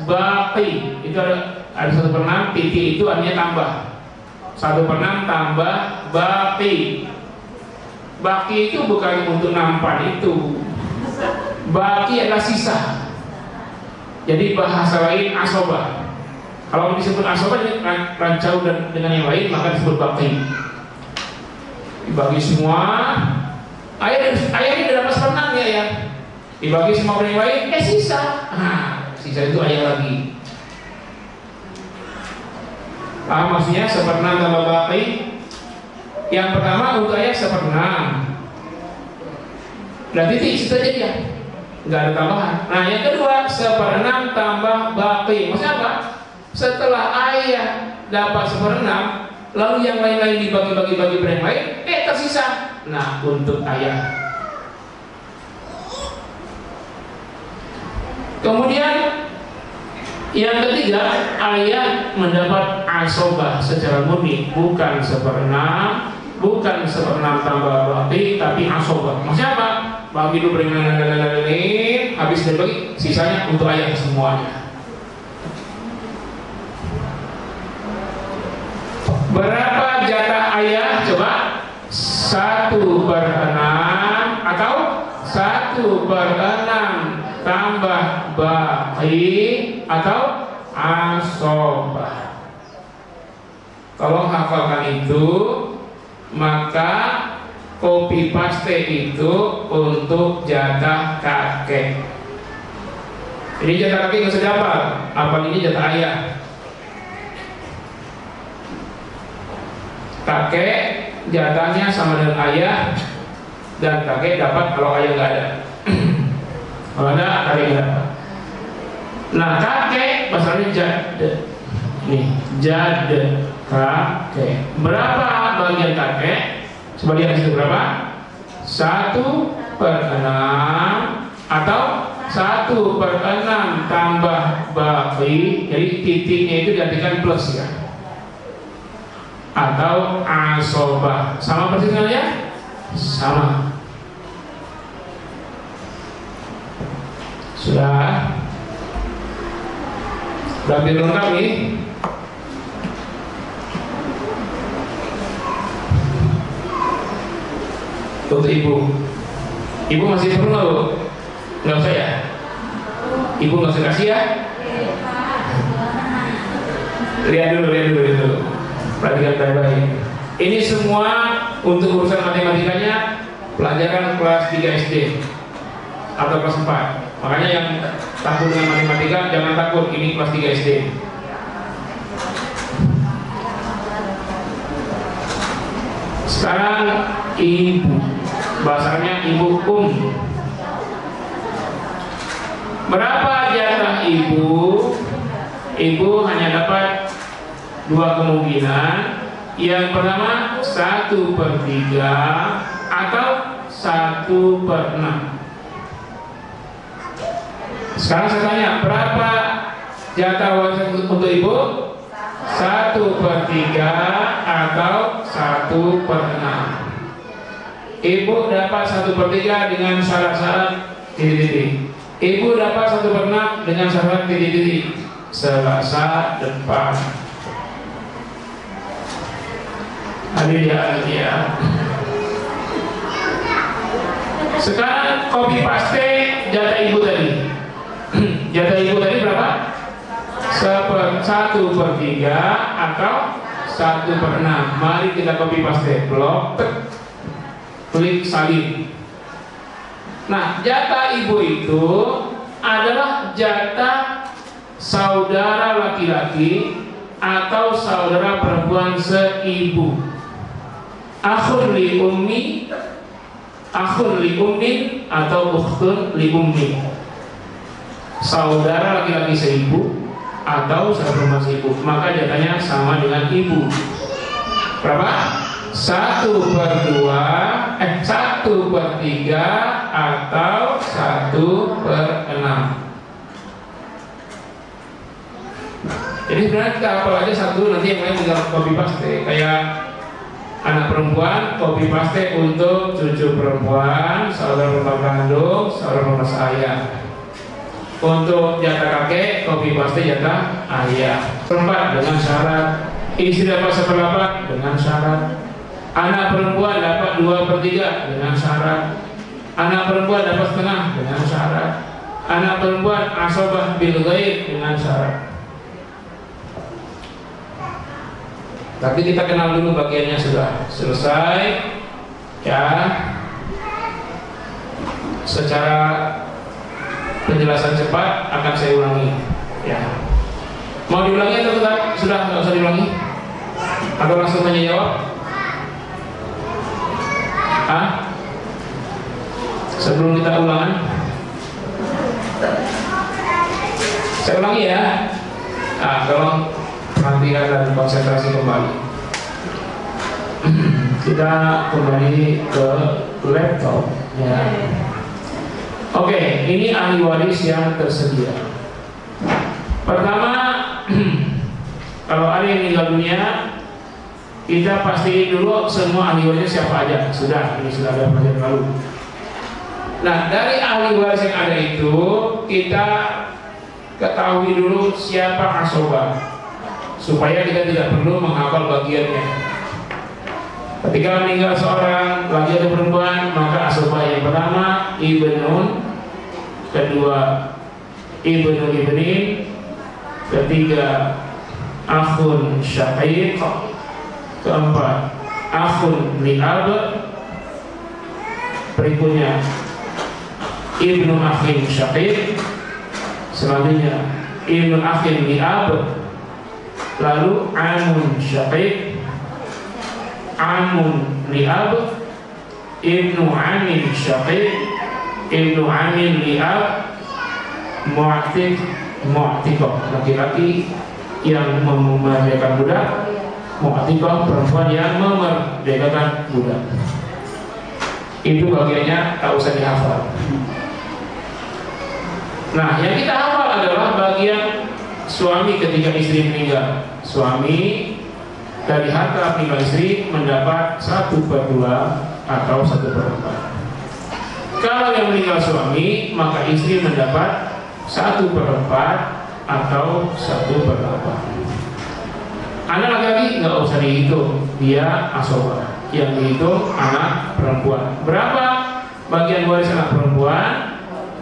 baqi. Itu ada 1/6, titik itu artinya tambah. 1/6 tambah baqi. Baqi itu bukan untuk nampan itu. Baqi adalah sisa. Jadi bahasa lain asobah. Kalau disebut asobah ini rancau dan dengan yang lain, maka disebut baqi. Dibagi semua. Ayah ini udah dapat 1/6 ya. Dibagi semua ke yang lain, sisa. Nah, sisa itu ayah lagi. Maksudnya 1/6 tambah baqi. Yang pertama untuk ayah 1/6. Dan titik situ aja dia, nggak ada tambahan. Nah yang kedua 1/6 tambah baqi. Maksudnya apa? Setelah ayah dapat 1/6, lalu yang lain-lain dibagi-bagi pada yang lain, tersisa. Nah untuk ayah. Kemudian yang ketiga, ayah mendapat asobah secara murni, bukan 1/6, bukan 1/6 tambah baqi, tapi asobah. Maksudnya apa? Bagi dulu ini, habis dibagi, sisanya untuk ayah semuanya. Berapa jatah ayah? Coba 1/6 atau 1/6 tambah baqi atau asobah. Tolong hafalkan itu, maka copy paste itu untuk jatah kakek. Ini jatah kakek nggak usah dihafal, apa ini jatah ayah. Kakek jatahnya sama dengan ayah, dan kakek dapat kalau ayah nggak ada. Kalau ada, kakek nggak dapat. Nah kakek masalahnya jade. Nih jade kakek. Berapa bagian kakek? Sebagian itu berapa? 1/6 atau 1/6 tambah baqi. Jadi titiknya itu diartikan plus ya. Atau asobah. Sama persis dengan ya? Sama. Sudah hampir lengkap nih. Untuk ibu masih perlu nggak bu? Nggak usah ya? Ibu nggak usah kasih ya? Lihat dulu. Perhatikan baik-baik. Ini semua untuk urusan matematikanya pelajaran kelas 3 SD atau kelas 4. Makanya yang takut dengan matematika jangan takut, ini kelas 3 SD. Sekarang ibu, bahasanya ibu Berapa jatah ibu? Ibu hanya dapat dua kemungkinan. Yang pertama 1/3 atau 1/6. Sekarang saya tanya, berapa jatah warisan untuk ibu? 1/3 atau 1/6. Ibu dapat 1/3 dengan syarat-syarat titik-titik. Ibu dapat 1/6 dengan syarat titik-titik. Selasa depan. Hadir ya. Sekarang copy paste jatah ibu tadi. Jatah ibu tadi berapa? 1/3 atau 1/6. Mari kita copy paste. Blok, klik salin. Nah, jatah ibu itu adalah jatah saudara laki-laki atau saudara perempuan seibu. Akhun li ummi, akhun li ummin atau ukhtun li ummi. Saudara laki-laki seibu atau saudara perempuan seibu, maka jatahnya sama dengan ibu. Berapa? 1/2, 1/3 atau 1/6. Jadi sebenarnya kita hafal aja satu, nanti yang lain tinggal copy paste. Kayak anak perempuan, copy paste untuk cucu perempuan, saudara perempuan kandung, saudara perempuan ayah. Untuk jatah kakek, copy paste jatah ayah. Perempat dengan syarat. Istri dapat 1/8 dengan syarat. Anak perempuan dapat 2/3 dengan syarat. Anak perempuan dapat setengah dengan syarat. Anak perempuan asobah bil ghaib dengan syarat. Tapi kita kenal dulu bagiannya, sudah selesai ya. Secara penjelasan cepat akan saya ulangi ya. Mau diulangi atau sudah nggak usah diulangi? Atau langsung tanya jawab? Sebelum kita ulangan, saya ulangi ya. Tolong perhatikan dan konsentrasi kembali. Kita kembali ke laptop ya. Oke, ini ahli waris yang tersedia. Pertama, kalau ada yang meninggal dunia, kita pasti dulu semua ahli waris siapa aja. Ini sudah ada pelajaran lalu. Nah, dari ahli waris yang ada itu, kita ketahui dulu siapa asobah, supaya kita tidak perlu menghafal bagiannya. Ketika meninggal seorang laki atau perempuan, maka asobah yang pertama ibnun, kedua ibnu ibnin, ketiga akhun syaqiq, keempat akhun li'ab, berikutnya ibnu akhin syaqiq, selanjutnya ibnu akhin li'ab, lalu amun syaqiq, amun li'ab, ibnu amin syaqiq, ibnu amin li'ab, mu'atiqah, laki-laki yang memerdekakan budak, mu'atiqah, perempuan yang memerdekakan budak. Itu bagiannya tak usah dihafal. Nah, yang kita hafal adalah bagian suami ketika istri meninggal. Suami dari harta meninggal istri mendapat 1/2 atau 1/4. Kalau yang meninggal suami, maka istri mendapat 1/4 atau 1/8. Anak laki-laki nggak usah dihitung, dia asobah. Yang dihitung anak perempuan. Berapa bagian waris anak perempuan?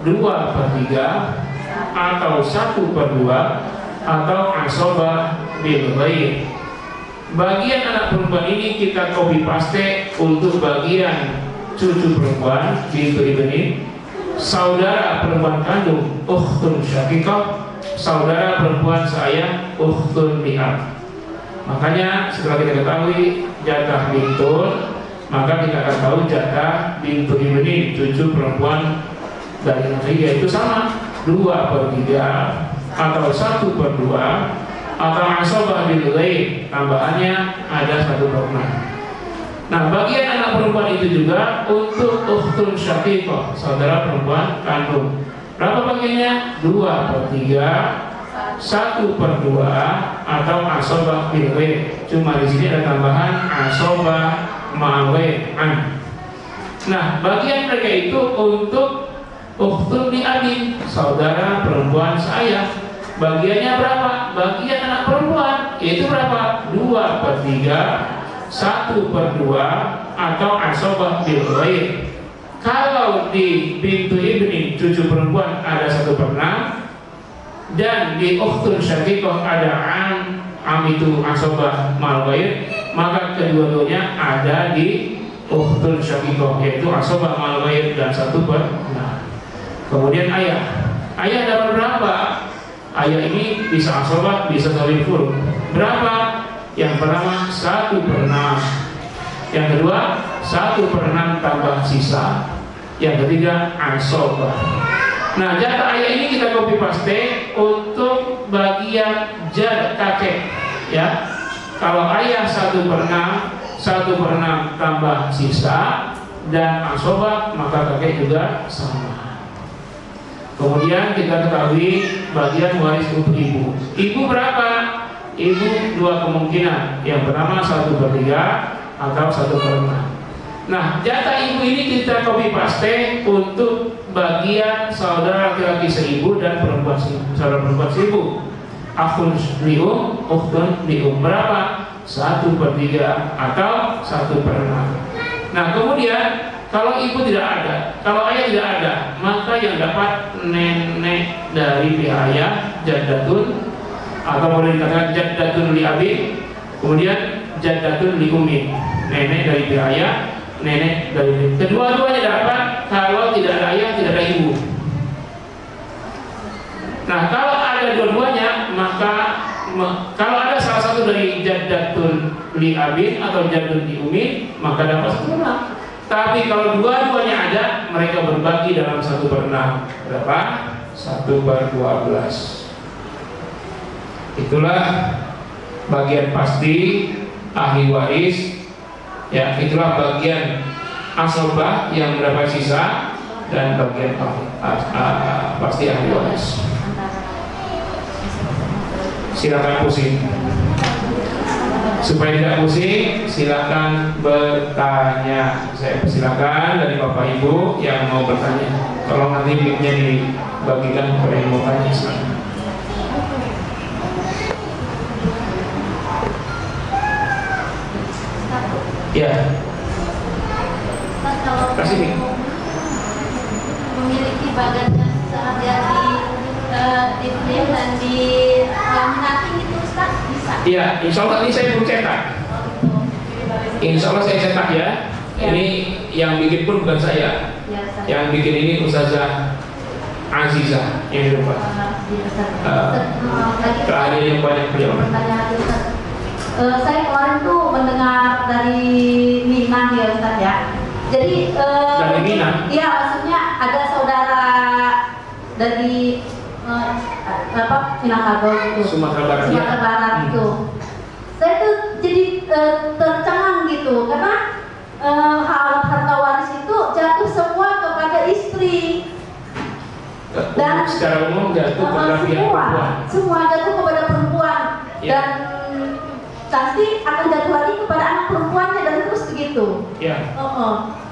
2/3 atau 1/2 atau asobah bil ghaib. bagian anak perempuan ini kita copy paste untuk bagian cucu perempuan bintu ibni, saudara perempuan kandung ukhtun syaqiqah, saudara perempuan saya ukhtun li'ab. Makanya setelah kita ketahui jatah bintun, maka kita akan tahu jatah bintu ibni, cucu perempuan dari Nabi, itu sama 2/3 atau 1/2 atau asabah bil ghaib, tambahannya ada 1/6. Nah, bagian anak perempuan itu juga untuk ukhtun syaqiqah, saudara perempuan kandung. Berapa bagiannya? 2/3, 1/2 atau asabah bil ghaib. Cuma di sini ada tambahan asabah ma'al ghaib an. Nah, bagian mereka itu untuk ukhtun li'abin, saudara perempuan saya. Bagiannya berapa? Bagian anak perempuan itu berapa? 2/3, 1/2 atau asabah bil ghaib. Kalau di bintu ibni, cucu perempuan, ada 1/6, dan di ukhtun syaqiqah ada am itu asabah mal ghaib, maka kedua-duanya ada di ukhtun syaqiqah, yaitu asabah mal ghaib dan 1/6. Kemudian ayah dapat berapa? Ayah ini bisa asabah, bisa tawil furud. Berapa? Yang pertama 1/6, yang kedua 1/6 tambah sisa, yang ketiga asabah. Nah, jatah ayah ini kita copy paste untuk bagian jad kakek, ya. Kalau ayah 1/6, 1/6 tambah sisa dan asabah, maka kakek juga sama. Kemudian kita ketahui bagian waris untuk ibu. Ibu berapa? Ibu 2 kemungkinan. Yang pertama 1/3 atau 1/6. Nah, jatah ibu ini kita copy paste untuk bagian saudara laki-laki seibu dan saudara perempuan seibu. Akhun lium, ukhtun lium. Berapa? 1/3 atau 1/6. Nah, kemudian kalau ibu tidak ada, kalau ayah tidak ada, maka yang dapat nenek dari pihak ayah, jaddatun, atau boleh dikatakan jaddatun li abi, kemudian jaddatun li ummi, nenek dari pihak ayah, nenek dari ibu. Kedua-duanya dapat kalau tidak ada ayah, tidak ada ibu. Nah, kalau ada dua-duanya, maka kalau ada salah satu dari jaddatun li abin atau jaddatun li ummi, maka dapat 1/6. Tapi kalau dua-duanya ada, mereka berbagi dalam 1/6. Berapa? 1/12. Itulah bagian pasti ahli waris. Ya, itulah bagian asabah yang mendapat sisa dan bagian pasti ahli waris. Silakan pusing. Supaya tidak pusing, silakan bertanya. Saya persilakan dari Bapak Ibu yang mau bertanya. Tolong nanti mic-nya dibagikan kepada yang mau tanya. Ya. Kasih mic. Memiliki badan sehari-hari di film dan di laminating itu Ustaz bisa? Iya, insya Allah ini saya belum cetak. Insya Allah saya cetak ya. Ini yang bikin pun bukan saya. Yang bikin ini Ustazah Azizah yang di depan. Keahlian yang banyak beliau. Saya kemarin tuh mendengar dari Minang ya Ustaz ya. Jadi dari Minang? Iya, maksudnya ada saudara dari Minangkabau gitu, Sumatera Barat, Sumatera Barat gitu. Saya tuh jadi tercengang gitu karena harta waris itu jatuh semua kepada istri. Dan secara umum jatuh kepada pihak perempuan. Semua jatuh kepada perempuan Ya. Dan pasti akan jatuh lagi kepada anak perempuannya dan terus begitu. Ya.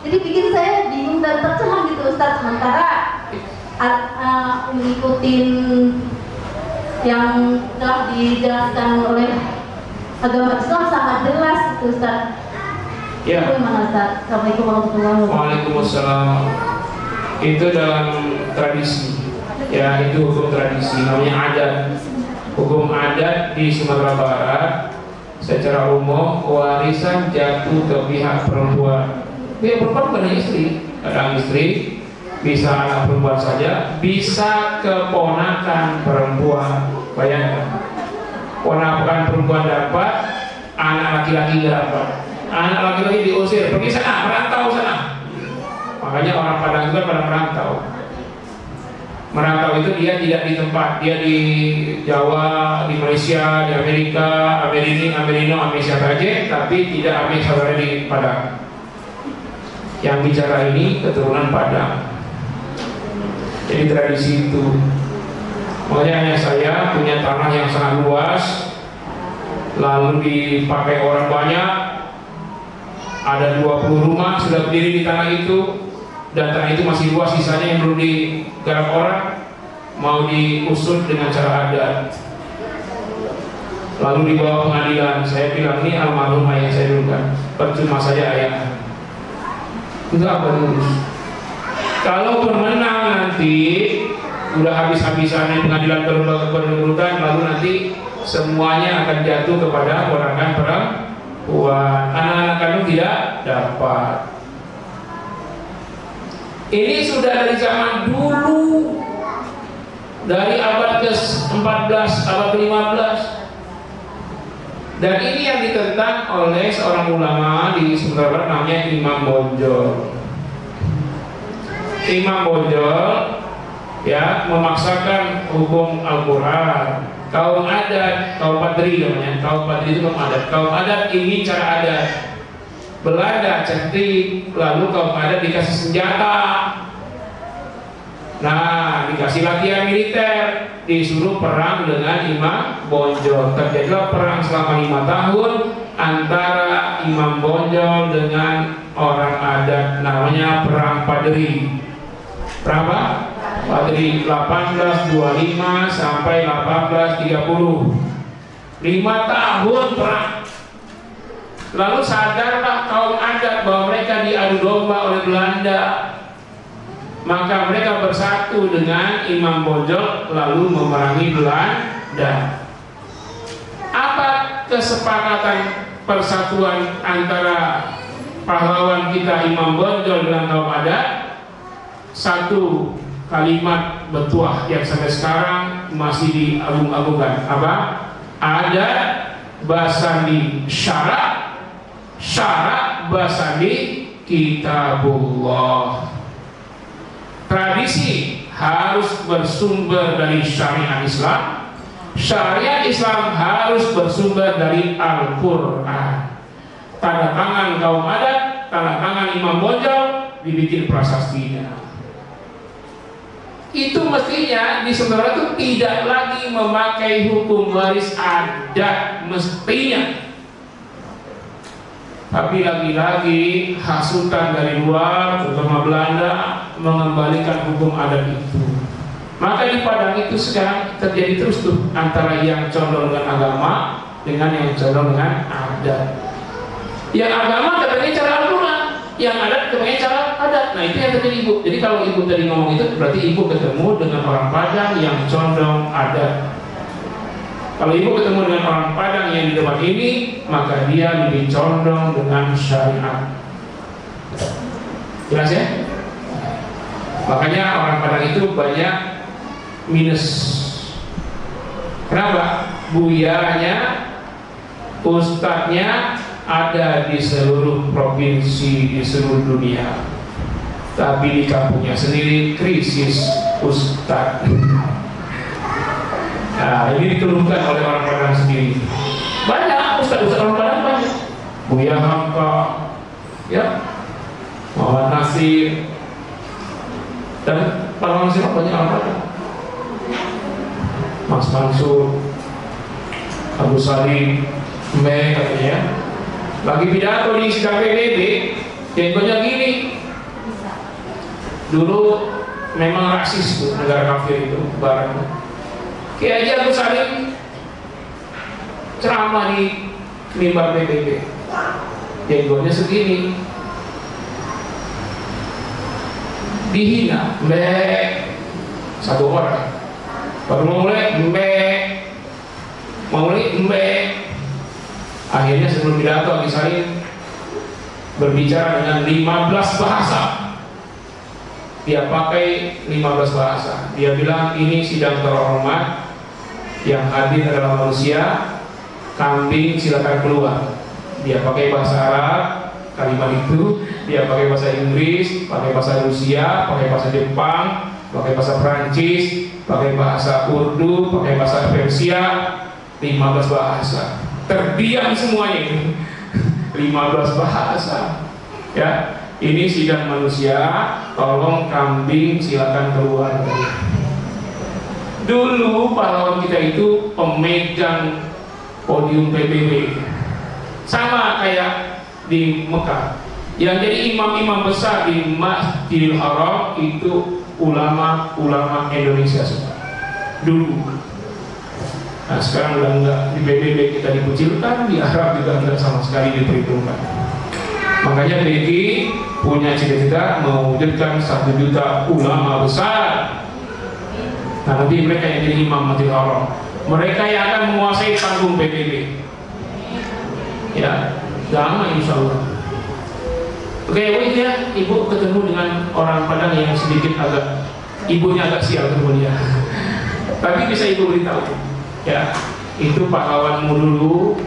Jadi bikin saya bingung dan tercengang gitu Ustaz. Sementara mengikutin yang telah dijelaskan oleh agama Islam sangat jelas itu Ustaz. Ya. Itu gimana Ustaz? Assalamualaikum warahmatullahi wabarakatuh. Waalaikumsalam. Itu dalam tradisi. Ya, itu hukum tradisi namanya adat. Hukum adat di Sumatera Barat secara umum warisan jatuh ke pihak perempuan. Pihak perempuan bukan istri, kadang istri, bisa anak perempuan saja, bisa keponakan perempuan. Bayangkan, ponakan perempuan dapat, anak laki-laki nggak dapat. Anak laki-laki diusir, pergi sana, merantau sana. Makanya orang Padang juga pada merantau. Merantau itu dia tidak di tempat, dia di Jawa, di Malaysia, di Amerika, Amerino, Amerika saja, tapi tidak ambil saudara di Padang. Yang bicara ini keturunan Padang. Jadi tradisi itu. Makanya ayah saya punya tanah yang sangat luas, lalu dipakai orang banyak. Ada 20 rumah sudah berdiri di tanah itu, dan tanah itu masih luas, sisanya yang belum digarap orang, mau diusut dengan cara adat. Lalu dibawa pengadilan. Saya bilang, ini almarhum ayah saya dulu kan, percuma saja ayah. Enggak berurus. Kalau menang nanti udah habis-habisan pengadilan berkerutan, lalu nanti semuanya akan jatuh kepada ponakan perempuan. Anak-anak kandung tidak dapat. Ini sudah dari zaman dulu, dari abad ke-14, abad ke-15. Dan ini yang ditentang oleh seorang ulama di Sumatera Barat, namanya Imam Bonjol. Imam Bonjol ya memaksakan hukum Al-Quran. Kaum adat, kaum padri namanya, kaum padri itu kaum adat. Kaum adat ini cara adat. Belanda cantik, lalu kaum adat dikasih senjata. Nah, dikasih latihan militer, disuruh perang dengan Imam Bonjol. Terjadilah perang selama 5 tahun antara Imam Bonjol dengan orang adat, namanya perang Padri. Berapa? Padri 1825 sampai 1830. 5 tahun perang. Lalu sadarlah kaum adat bahwa mereka diadu domba oleh Belanda. Maka mereka bersatu dengan Imam Bonjol lalu memerangi Belanda. Apa kesepakatan persatuan antara pahlawan kita Imam Bonjol dengan kaum adat? Satu kalimat betuah yang sampai sekarang masih diagung-agungkan. Apa? Adat basandi syarak, syarak basandi kitabullah. Tradisi harus bersumber dari syariat Islam, syariat Islam harus bersumber dari Al-Quran. Tanda tangan kaum adat, tanda tangan Imam Bonjol, dibikin prasastinya. Itu mestinya di Sumatera itu tidak lagi memakai hukum waris adat mestinya. Tapi lagi-lagi hasutan dari luar, terutama Belanda, mengembalikan hukum adat itu. Maka di Padang itu sekarang terjadi terus tuh antara yang condong dengan agama dengan yang condong dengan adat. Yang agama katanya cara Al-Quran, yang adat katanya cara adat. Nah itu yang terjadi ibu. Jadi kalau ibu tadi ngomong itu berarti ibu ketemu dengan orang Padang yang condong adat. Kalau ibu ketemu dengan orang Padang yang di depan ini, maka dia lebih condong dengan syariat. Jelas ya? Makanya orang Padang itu banyak minus. Kenapa? Buyanya, ustadznya ada di seluruh provinsi di seluruh dunia, tapi di kampungnya sendiri krisis ustadz. Nah, ini dikeluhkan oleh orang Padang sendiri. Banyak ustadz orang Padang banyak. Buya Hamka, ya, Muhammad Nasir, dan para manusia banyak orang Padang. Mas Mansur, Abu Salim, Mbak katanya, lagi pidato di sidang PBB, jenggonya gini. Dulu memang rasis tuh negara kafir itu, Barat. Kiai Haji Abu Salim ceramah di mimbar PBB, jenggonya segini, dihina, mbek, satu orang. Baru mau mulai mbek, Akhirnya sebelum pidato Agi Salim berbicara dengan 15 bahasa. Dia pakai 15 bahasa. Dia bilang ini sidang terhormat, yang hadir adalah manusia, kambing silakan keluar. Dia pakai bahasa Arab kalimat itu, dia pakai bahasa Inggris, pakai bahasa Rusia, pakai bahasa Jepang, pakai bahasa Prancis, pakai bahasa Urdu, pakai bahasa Persia, 15 bahasa. Terdiam semuanya itu. 15 bahasa. Ya, ini sidang manusia, tolong kambing silakan keluar. Dulu pahlawan kita itu pemegang podium PBB, sama kayak di Mekah. Yang jadi imam-imam besar di Masjidil Haram itu ulama-ulama Indonesia semua dulu. Nah sekarang udah enggak, di PBB kita dikucilkan, di Arab juga enggak sama sekali diperhitungkan. Makanya PG punya cita-cita mewujudkan 1 juta ulama besar. Nah nanti mereka yang jadi imam Masjidil Haram, mereka yang akan menguasai panggung PBB. Ya, sama insya Allah. Oke, ya, ibu ketemu dengan orang Padang yang sedikit agak, ibunya agak sial ketemu dia. Tapi bisa ibu beritahu, ya, itu pahlawanmu dulu,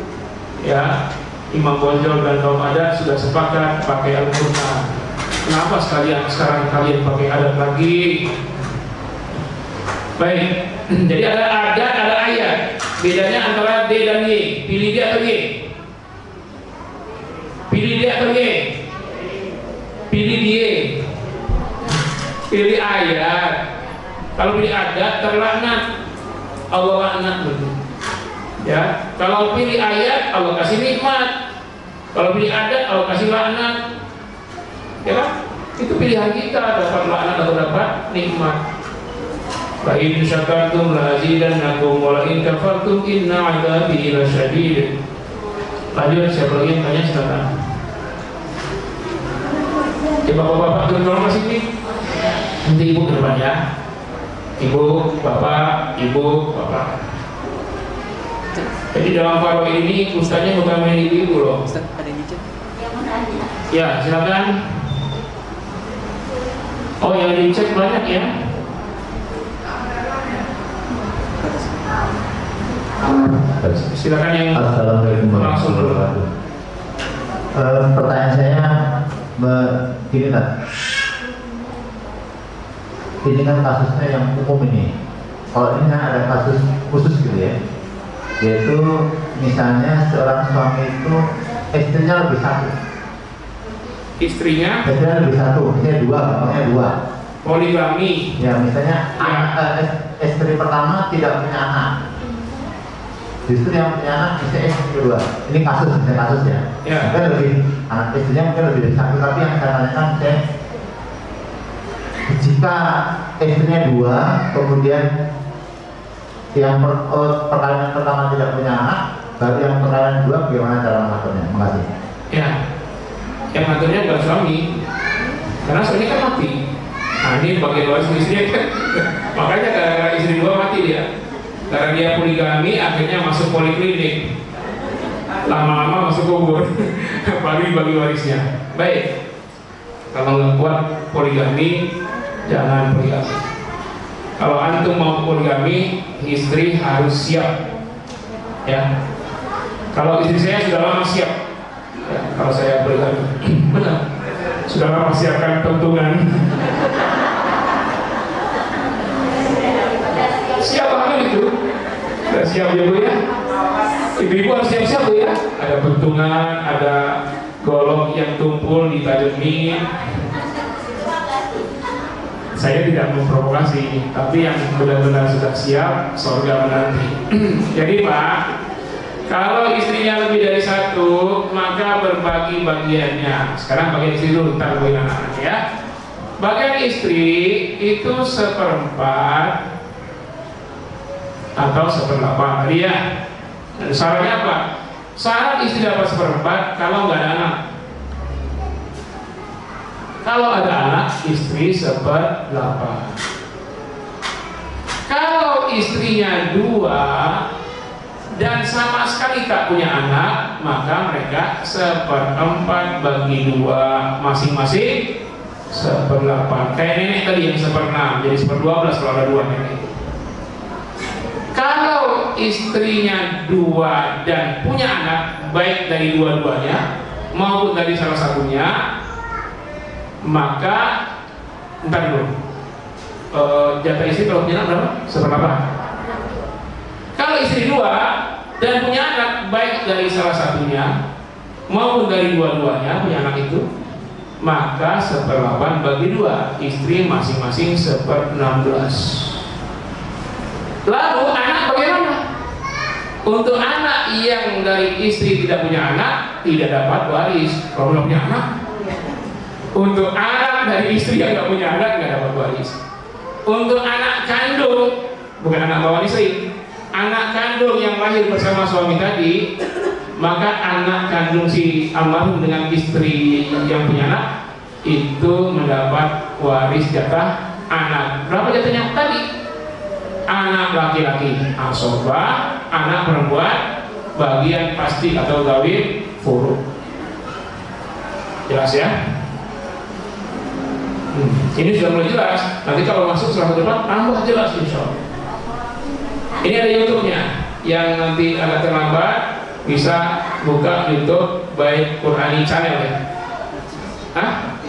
ya, Imam Bonjol dan kaum adat sudah sepakat pakai Al-Quran. Kenapa sekarang kalian pakai adat lagi? Baik, jadi ada adat, ada ayat. Bedanya antara D dan Y. Pilih D atau Y? Pilih D atau Y? Pilih dia. Pilih ayat. Kalau pilih adat terlaknat, Allah laknat betul. Ya, kalau pilih ayat Allah kasih nikmat. Kalau pilih adat Allah kasih laknat. Ya kan? Itu pilihan kita, dapat laknat atau dapat nikmat. Fa in syakartum la azidannakum wa la in kafartum inna 'adzabi lasyadid. Lanjut, siapa lagi yang tanya silakan. Ya bapak-bapak turun ke sini. Nanti ibu ke depan ya. Ibu, bapak, ibu, bapak. Jadi dalam farwa ini ustaznya bukan main ibu loh. Ustaz, ada yang dicek? Ya, silakan. Oh, yang dicek banyak ya. Silakan yang Assalamualaikum langsung warahmatullahi dulu. wabarakatuh. Pertanyaan saya begini kan, ini kan kasusnya yang umum ini. Kalau ini kan ada kasus khusus gitu ya, yaitu misalnya seorang suami itu istrinya lebih satu. Istrinya lebih satu, misalnya dua. poligami. Ya misalnya istri pertama tidak punya anak. Justru yang punya anak misalnya istri kedua. Ini kasus ya. Ya. Mungkin lebih anak istrinya mungkin lebih dari satu, tapi yang saya tanyakan misalnya jika istrinya dua, kemudian yang perkawinan pertama tidak punya anak, baru yang perkawinan kedua bagaimana cara mengaturnya? Terima kasih. Ya, yang ngaturnya bukan suami, karena suami kan mati. Nah ini bagian waris istrinya kan. Makanya karena istri dua mati dia. Karena dia poligami, akhirnya masuk poliklinik. Lama-lama masuk kubur. Bagi warisnya. Baik. Kalau nggak kuat poligami, jangan poligami. Kalau antum mau poligami, istri harus siap. Ya. Kalau istri saya sudah lama siap. Ya, kalau saya poligami, benar. Sudah lama siapkan tuntungan. Siap banget itu. Sudah siap ya Bu ya. Ibu-ibu harus siap-siap Bu ya. Ada bentungan, ada golok yang tumpul ditajemin. Saya tidak memprovokasi, tapi yang benar-benar sudah siap, surga menanti. Jadi Pak, kalau istrinya lebih dari satu, maka berbagi bagiannya. Sekarang bagian istri dulu, ntar bagian anak-anak ya. Bagian istri itu 1/4 atau 1/8 tadi ya. Dan syaratnya apa? Syarat istri dapat 1/4 kalau nggak ada anak. Kalau ada anak, istri 1/8. Kalau istrinya 2 dan sama sekali tak punya anak, maka mereka 1/4 bagi 2 masing-masing 1/8. Kayak nenek tadi yang 1/6, jadi 1/12 kalau ada 2 nenek. Kalau istrinya 2 dan punya anak, baik dari dua-duanya maupun dari salah satunya, maka ntar dulu, jatah istri kalau punya anak berapa? 1/8. Kalau istri 2 dan punya anak, baik dari salah satunya maupun dari dua-duanya punya anak itu, maka 1/8 bagi 2, istri masing-masing 1/16. Lalu anak bagaimana? Untuk anak yang dari istri tidak punya anak, tidak dapat waris. Kalau belum punya anak, untuk anak dari istri yang tidak punya anak, nggak dapat waris. Untuk anak kandung, bukan anak bawa istri, anak kandung yang lahir bersama suami tadi, maka anak kandung si almarhum dengan istri yang punya anak itu mendapat waris jatah anak. Berapa jatahnya tadi? Anak laki-laki asobah, anak perempuan bagian pasti atau gawin furud. Jelas ya? Ini sudah mulai jelas. Nanti kalau masuk setelah depan tambah jelas insya Allah. Ini ada YouTube-nya. Yang nanti agak terlambat bisa buka YouTube Baik Qurani Channel ya. Hah?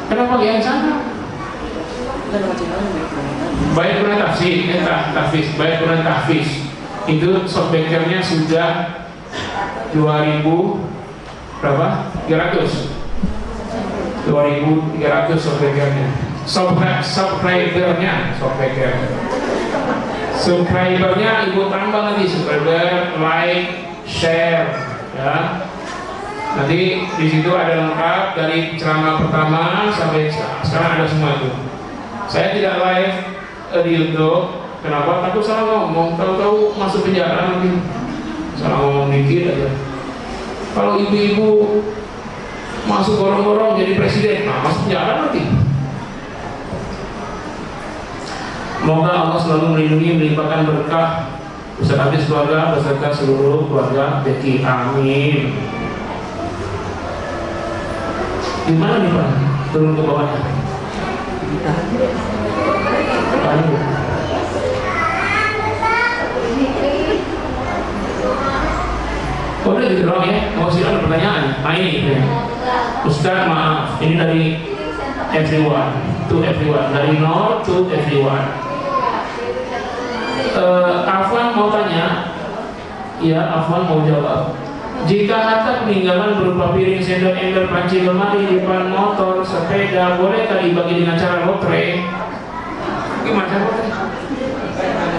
Kenapa yang sana? Baik Quran Tafsir, Tafis, Baik Quran Tafis. Itu softbankernya sudah 2000 berapa? 300 softbankernya. Subscribernya ibu tambah nanti, subscriber, like, share ya. Nanti di situ ada lengkap dari ceramah pertama sampai sekarang ada semua itu. Saya tidak live di YouTube. Kenapa? Takut salah ngomong. Tahu-tahu masuk penjara nanti. Salah ngomong dikit aja. Kalau ibu-ibu masuk gorong-gorong jadi presiden, nah masuk penjara nanti. Semoga Allah selalu melindungi, melimpahkan berkah beserta habis keluarga, beserta seluruh keluarga Beki. Amin. Gimana nih Pak? Turun ke bawahnya. Boleh gitu dong ya. Mau silakan pertanyaan. Nah ini ya. Ustaz maaf, ini dari everyone to everyone, dari nol to everyone. Afwan mau tanya, ya Afwan mau jawab. Jika harta peninggalan berupa piring, sendok, ember, panci, lemari, depan motor, sepeda, bolehkah dibagi dengan cara lotre? Gimana cara lotre?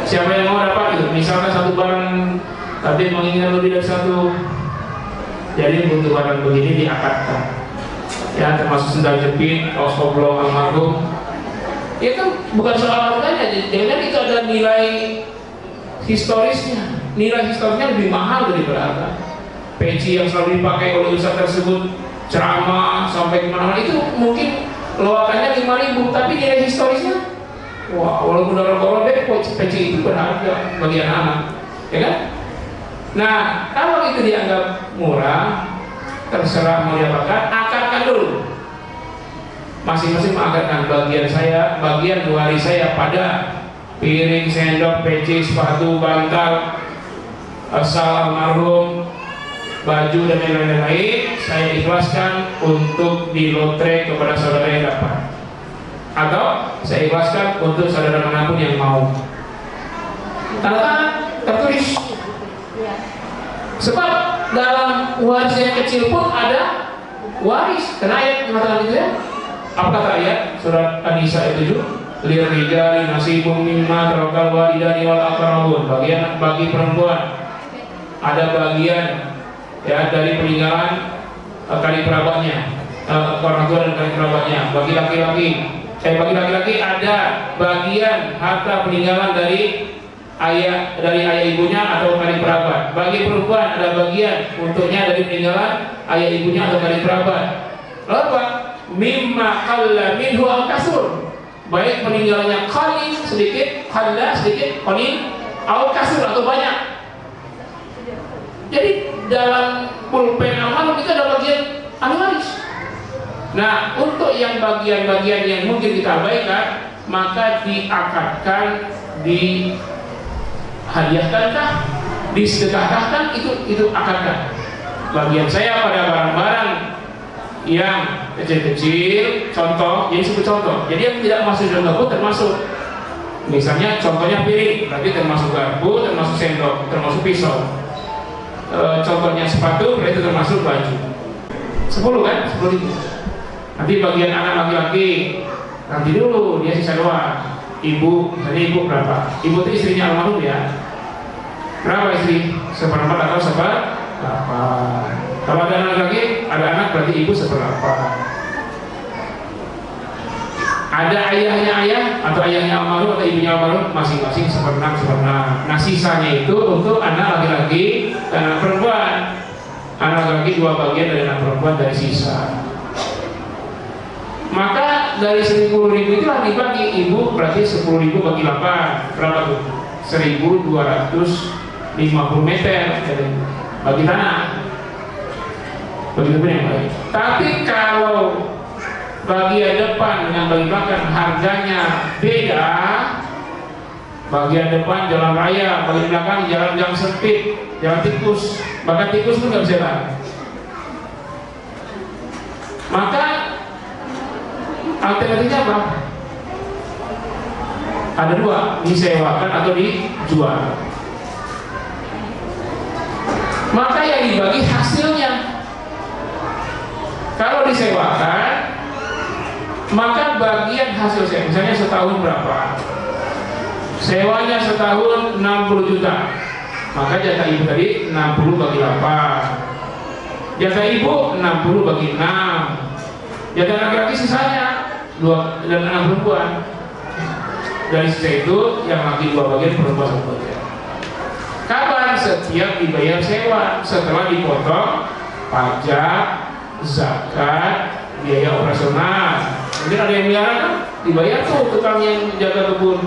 Siapa yang mau dapat itu? Misalkan satu barang, tapi menginginkan lebih dari satu, jadi untuk barang begini diakadkan. Ya termasuk sendal jepit, kaos oblong almarhum. Ya kan bukan soal harganya, jangan itu ada nilai historisnya. Nilai historisnya lebih mahal daripada harga. Peci yang selalu dipakai oleh ustaz tersebut ceramah sampai kemana-mana itu mungkin loakannya 5.000, tapi nilai historisnya wah, walaupun dorong-dorong deh peci itu berharga bagi anak-anak, ya kan? Nah, kalau itu dianggap murah, terserah mau diapakan, akadkan dulu. Masing-masing mengakadkan bagian waris saya pada piring, sendok, peci, sepatu, bantal, asal almarhum, baju dan lain-lain saya ikhlaskan untuk dilotre kepada saudara yang dapat, atau saya ikhlaskan untuk saudara manapun yang mau. Tanda tangan tertulis. Sebab dalam waris yang kecil pun ada waris. Karena ayat mengatakan itu ya. Apa kata ayat? Surat An-Nisa itu lirijali nasibum mimma tarakal walidani wal aqrabun. Bagi perempuan ada bagian ya dari peninggalan kali kerabatnya, orang tua dan kali kerabatnya. Bagi laki-laki ada bagian harta peninggalan dari ayah ibunya atau kali kerabat. Bagi perempuan ada bagian untuknya dari peninggalan ayah ibunya atau kali kerabat. Lalu apa? Mimma qalla minhu al kasur. Baik peninggalannya qalil sedikit, qalla sedikit, qalil, al kasur atau banyak. Jadi dalam pulpen almarhum itu ada bagian ahli waris. Nah, untuk yang bagian-bagian yang mungkin kita abaikan, maka diakadkan, dihadiahkankah, disedekahkan, itu akadkan. Bagian saya pada barang-barang yang kecil-kecil, contoh, jadi sebut contoh. Jadi yang tidak masuk dalam garpu termasuk, misalnya contohnya piring, berarti termasuk garpu, termasuk sendok, termasuk pisau. Contohnya sepatu, berarti termasuk baju. 10 kan? 10 ribu. Nanti bagian anak laki-laki, nanti dulu dia sisa doang. Ibu, misalnya ibu berapa? Ibu itu istrinya almarhum ya. Berapa istri? 1/4 atau 1/8. Kalau ada anak lagi, ada anak berarti ibu 1/8. Ada ayahnya ayah atau ayahnya almarhum atau ibunya almarhum, masing-masing 1/6. Nah, sisanya itu untuk anak laki-laki dan anak perempuan. Anak laki-laki 2 bagian dari anak perempuan dari sisa. Maka dari 10.000 itulah dibagi, ibu berarti 10.000 bagi 8. Berapa tuh? 1.250 meter bagi tanah. Begitu pun yang baik. Tapi kalau bagian depan dengan bagian belakang harganya beda, bagian depan jalan raya, bagian belakang jalan yang sempit, jalan tikus, bahkan tikus pun nggak bisa jalan. Maka alternatifnya apa? Ada 2, disewakan atau dijual. Maka yang dibagi hasilnya. Kalau disewakan, maka bagian hasil sewa, misalnya setahun berapa? Sewanya setahun 60 juta. Maka jatah ibu tadi 60 bagi 8. Jatah ibu 60 bagi 6. Jatah laki-laki sisanya 2 dan anak perempuan. Dari sisa itu yang laki 2 bagian, perempuan 1 bagian. Kapan? Setiap dibayar sewa, setelah dipotong pajak, zakat, biaya operasional. Mungkin ada yang miliaran kan? Dibayar tuh tukang yang jaga kebun.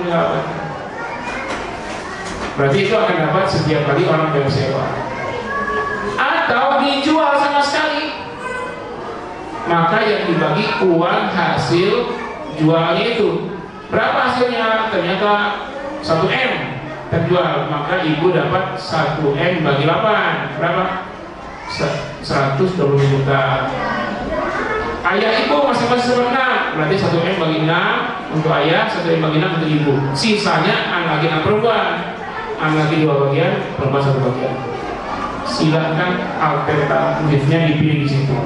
Berarti itu akan dapat setiap kali orang bayar sewa. Atau dijual sama sekali. Maka yang dibagi uang hasil jualnya itu. Berapa hasilnya? Ternyata 1M terjual, maka ibu dapat 1M bagi 8. Berapa? 120 juta. Ayah ibu masing-masing 1/6, berarti 1M bagi 6 untuk ayah, 1M bagi 6 untuk ibu. Sisanya anak laki anak perempuan. Anak laki 2 bagian, perempuan 1 bagian. Silakan alternatifnya dipilih di situ.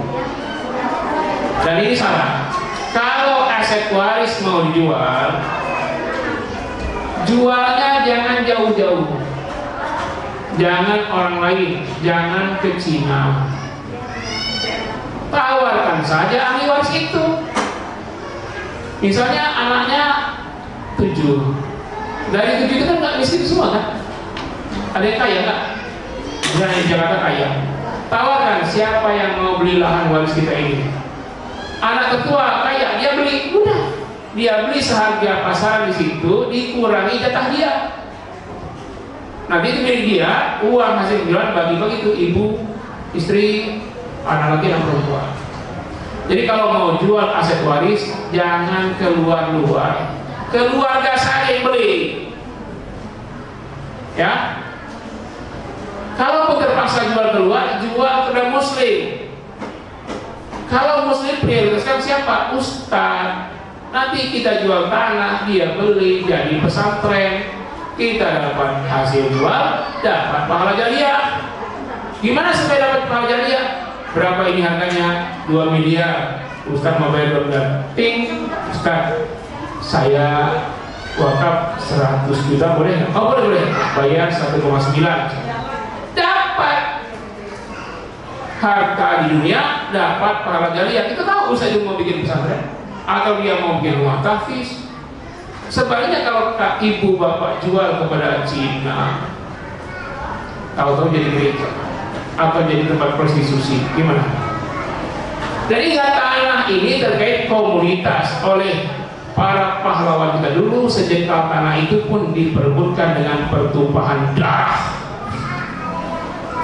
Dan ini salah. Kalau aset waris mau dijual, jualnya jangan jauh-jauh. Jangan orang lain, jangan ke Cina. Tawarkan saja ahli waris itu. Misalnya anaknya 7. Dari 7 itu kan nggak miskin semua kan? Ada yang kaya nggak? Misalnya di Jakarta kaya. Tawarkan siapa yang mau beli lahan waris kita ini. Anak ketua kaya, dia beli, udah. Dia beli seharga pasaran di situ, dikurangi jatah dia. Nanti itu milik dia, uang hasil penjualan bagi-bagi itu ibu, istri, anak laki dan perempuan. Jadi kalau mau jual aset waris, jangan keluar-luar. Keluarga saya yang beli. Ya. Kalau terpaksa jual keluar, jual ke muslim. Kalau muslim prioritaskan siapa? Ustaz. Nanti kita jual tanah, dia beli jadi pesantren. Kita dapat hasil jual, dapat pahala jariah. Gimana supaya dapat pahala jariah? Berapa ini harganya? 2 miliar. Ustaz mau bayar 2 miliar. Ting, Ustaz, saya wakaf 100 juta boleh nggak? Oh boleh. Bayar 1,9. Dapat harta di dunia, dapat pahala jariah. Kita tahu Ustaz mau bikin pesantren atau dia mau bikin rumah tahfiz. Sebaliknya kalau ibu bapak jual kepada Cina, tahu-tahu jadi gereja atau jadi tempat prostitusi, gimana? Dan ingat, tanah ini terkait komunitas oleh para pahlawan kita dulu. Sejengkal tanah itu pun diperebutkan dengan pertumpahan darah.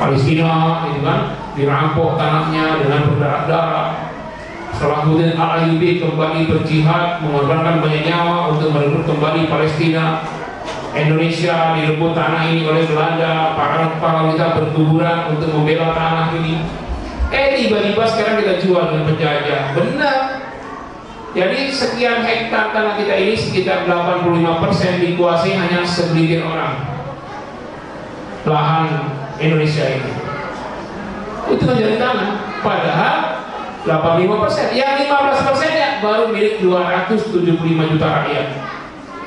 Palestina, itu kan dirampok tanahnya dengan berdarah-darah. Salahuddin Al-Ayyubi kembali berjihad, mengorbankan banyak nyawa untuk merebut kembali Palestina. Indonesia direbut tanah ini oleh Belanda, para kita berkuburan untuk membela tanah ini. Tiba-tiba sekarang kita jual dengan penjajah. Benar. Jadi sekian hektar tanah kita ini sekitar 85% dikuasai hanya segelintir orang. Lahan Indonesia ini itu menjadi tanah, padahal 85%, yang 15% ya baru milik 275 juta rakyat.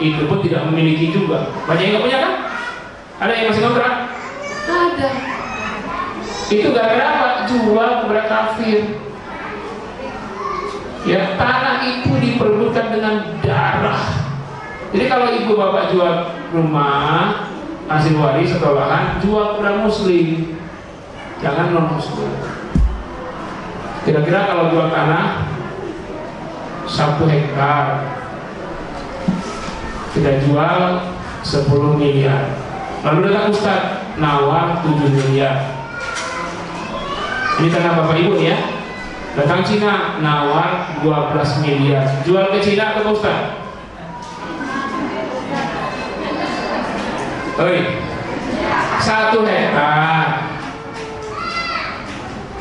Itu pun tidak memiliki juga. Banyak yang nggak punya kan? Ada yang masih kontrak? Ada. Itu gara-gara apa? Jual kepada kafir. Ya, tanah itu diperebutkan dengan darah. Jadi kalau ibu bapak jual rumah hasil waris atau lahan, jual kepada muslim, jangan non muslim. Kira-kira kalau jual tanah 1 hektar kita jual 10 miliar. Lalu datang Ustaz nawar 7 miliar. Ini tanah bapak ibu ya. Datang Cina nawar 12 miliar. Jual ke Cina atau Ustaz? Oi, 1 hektar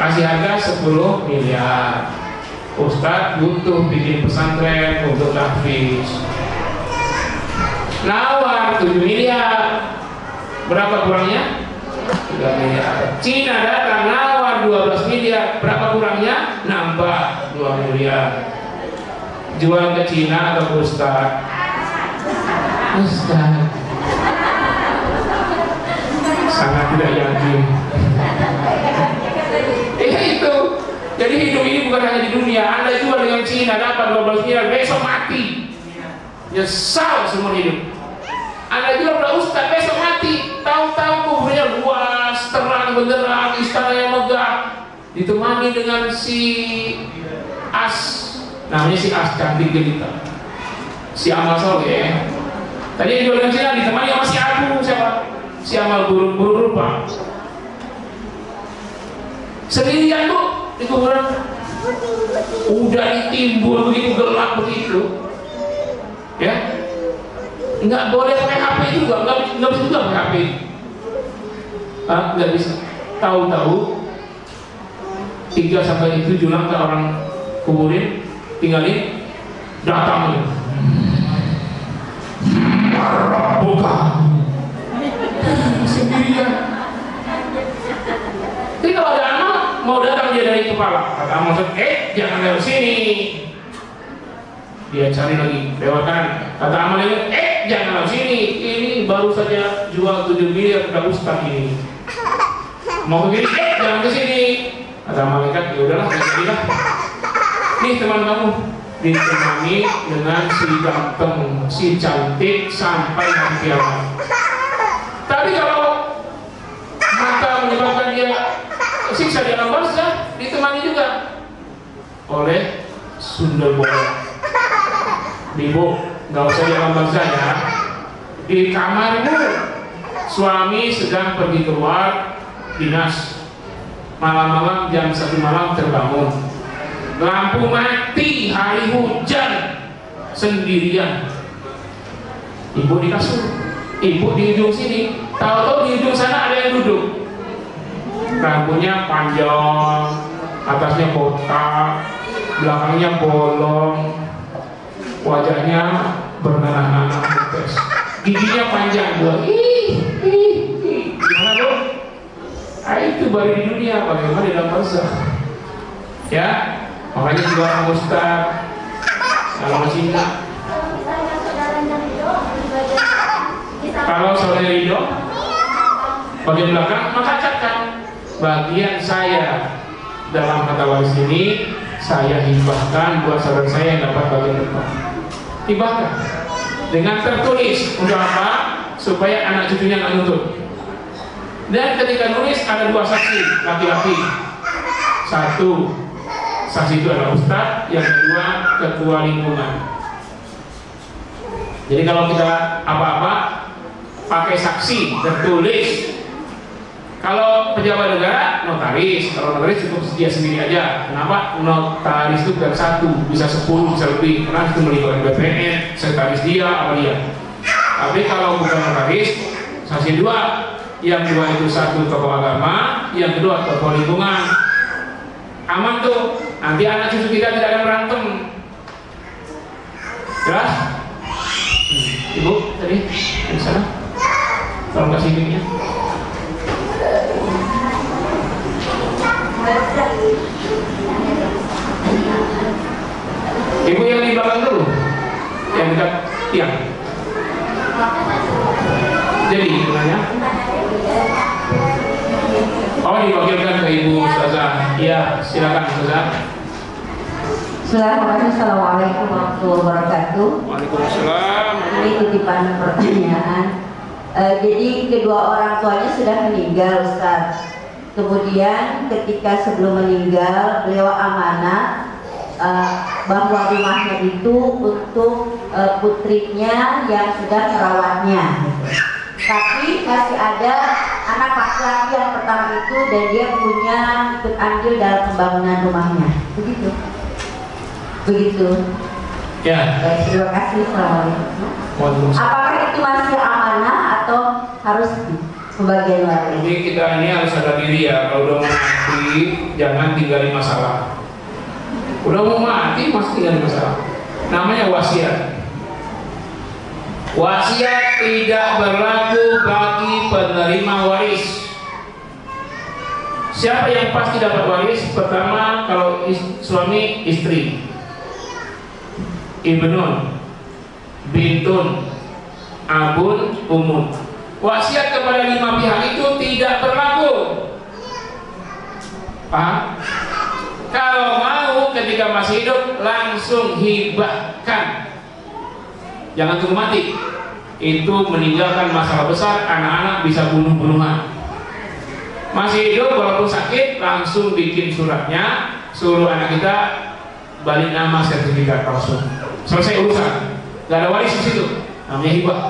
kasih harga 10 miliar. Ustaz butuh bikin pesantren untuk tahfiz, nawar 7 miliar. Berapa kurangnya? 3 miliar. Cina datang nawar 12 miliar. Berapa kurangnya? Nambah 2 miliar. Jual ke Cina atau ke Ustaz? Ustaz sangat tidak yakin. Itu. Jadi hidup ini bukan hanya di dunia. Anda jual dengan Cina dapat 12 miliar, besok mati. Nyesal seumur hidup. Anda jual pada Ustaz, besok mati. Tahu-tahu kuburnya luas, terang benderang, istana yang megah, ditemani dengan si As, namanya si As, cantik jelita, si Amal Soleh. Tadi yang jual dengan Cina ditemani sama si Abu, siapa? Si Amal burung rupa. Sendirian bu di kuburan, udah ditimbun begitu gelap begitu, ya. Nggak boleh pakai HP juga, nggak bisa juga pakai HP. Nggak bisa. Tahu-tahu 3-7 langkah orang kuburin, tinggalin, datang buka sendirian. Jadi kalau ada anak mau datang dia dari kepala, kata maksud, jangan lewat sini. Dia cari lagi lewat kanan. Kata amal ini, jangan lewat sini. Ini baru saja jual 7 miliar ke Ustaz ini. Mau begini, jangan ke sini. Kata malaikat, ya udahlah, jadilah. Nih teman kamu, ditemani dengan si ganteng, si cantik sampai hari kiamat. Tapi kalau maka menyebabkan dia siksa di alam barzah, ditemani juga oleh sundel bolong. Ibu, nggak usah di alam barzah ya. Di kamarmu, suami sedang pergi keluar dinas. Malam-malam jam 1 malam terbangun. Lampu mati, hari hujan, sendirian. Ibu di kasur, ibu di ujung sini. Tahu-tahu di ujung sana ada yang duduk. Rambutnya panjang, atasnya botak, belakangnya bolong, wajahnya bernanah-nanah betes, giginya panjang dua. Gimana bu? Itu baru di dunia, bagaimana di dalam barzah? Ya, makanya juga orang Ustaz kalau Cina. Kalau saudara Ridho bagian belakang, maka catat bagian saya dalam kata waris ini saya hibahkan buat saudara saya yang dapat bagian depan. Hibahkan dengan tertulis untuk apa? Supaya anak cucunya nggak nuntut. Dan ketika nulis ada 2 saksi laki-laki. 1 saksi itu adalah Ustaz, yang kedua ketua lingkungan. Jadi kalau kita apa-apa pakai saksi tertulis, Kalau pejabat negara, notaris. Kalau notaris cukup dia sendiri aja. Kenapa? Notaris itu bukan satu, bisa 10, bisa lebih. Karena itu melibatkan BPN, sekretaris dia, apa dia. Tapi kalau bukan notaris, saksi dua. Yang dua itu satu tokoh agama, yang kedua tokoh lingkungan. Aman tuh. Nanti anak cucu kita tidak ada berantem. Jelas? Ibu tadi di sana. Tolong kasih mic-nya. Ibu yang di belakang dulu, yang dekat tiang. Jadi nanya. Oh, diwakilkan ke Ibu Ustazah. Iya, silakan Ustazah. Assalamualaikum warahmatullahi wabarakatuh. Waalaikumsalam. Ini titipan pertanyaan. Jadi kedua orang tuanya sudah meninggal, Ustaz. Kemudian ketika sebelum meninggal beliau amanah bahwa rumahnya itu untuk putrinya yang sudah merawatnya. Tapi masih ada anak laki-laki yang pertama itu dan dia punya ikut andil dalam pembangunan rumahnya. Begitu. Ya. Baik, terima kasih. Assalamualaikum. Waalaikumsalam. Apakah itu masih amanah atau harus pembagian waris? Jadi kita ini harus sadar diri ya, kalau udah mau mati jangan tinggalin masalah. Udah mau mati masih tinggalin masalah. Namanya wasiat. Wasiat tidak berlaku bagi penerima waris. Siapa yang pasti dapat waris? Pertama, kalau suami istri, ibnun, bintun, abun, umun. Wasiat kepada 5 pihak itu tidak berlaku. Paham? Kalau mau ketika masih hidup langsung hibahkan. Jangan tunggu mati. Itu meninggalkan masalah besar, anak-anak bisa bunuh-bunuhan. Masih hidup walaupun sakit langsung bikin suratnya, suruh anak kita balik nama sertifikat langsung. Selesai urusan. Gak ada waris di situ. Namanya hibah.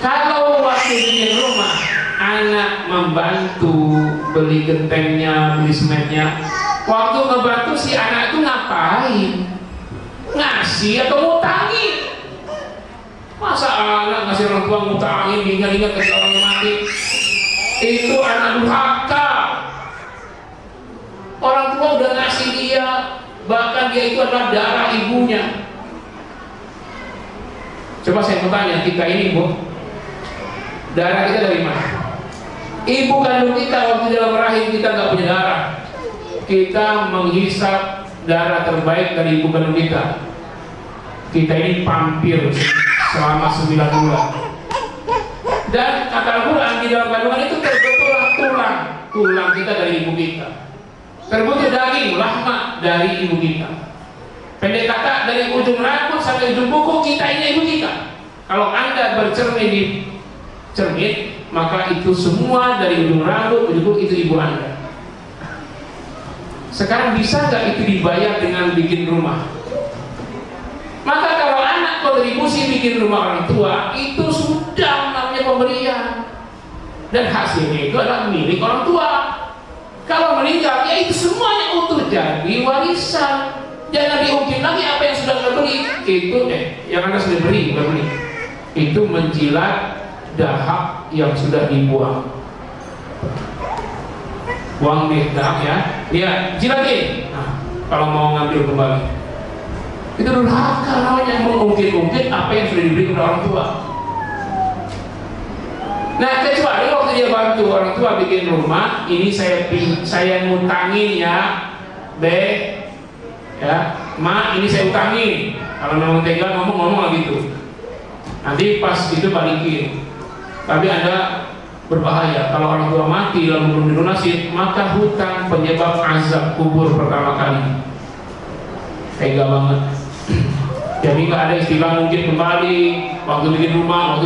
Kalau waktu bikin rumah, anak membantu beli gentengnya, beli semennya. Waktu ngebantu si anak itu ngapain? Ngasih atau ngutangin? Masa anak ngasih orang tua ngutangin, ingat-ingat ketika orang mati? Itu anak durhaka. Orang tua udah ngasih dia, bahkan dia itu adalah darah ibunya. Coba saya mau tanya, kita ini Bu, darah kita dari mana? Ibu kandung kita waktu dalam rahim kita nggak punya darah. Kita menghisap darah terbaik dari ibu kandung kita. Kita ini pampir selama 9 bulan. Dan kata Al-Quran di dalam kandungan itu terbentuklah tulang kita dari ibu kita. Terbentuk daging, lahma dari ibu kita. Pendek kata, dari ujung rambut sampai ujung kuku kita ini ibu kita. Kalau Anda bercermin di cermin, maka itu semua dari ujung rambut, ujung kuku itu ibu Anda. Sekarang bisa nggak itu dibayar dengan bikin rumah? Maka kalau anak kontribusi bikin rumah orang tua, itu sudah namanya pemberian. Dan hasilnya itu adalah milik orang tua. Kalau meninggal, ya itu semuanya utuh jadi warisan. Jangan diungkit lagi apa yang sudah Anda beli. Itu yang Anda sudah beli, bukan beli. Itu menjilat dahak yang sudah dibuang. Buang di dahak ya. Ya, jilatin. Nah, kalau mau ngambil kembali. Itu durhaka namanya, mengungkit-ungkit apa yang sudah diberi kepada orang tua. Nah, kecuali waktu dia bantu orang tua bikin rumah, ini saya ngutangin ya, ya, Ma, ini saya utangin. Kalau memang tega ngomong gitu. Nanti pas itu balikin. Tapi Anda berbahaya. Kalau orang tua mati lalu belum dilunasi, maka hutang penyebab azab kubur pertama kali. Tega banget. Jadi nggak ada istilah mungkin kembali waktu bikin rumah.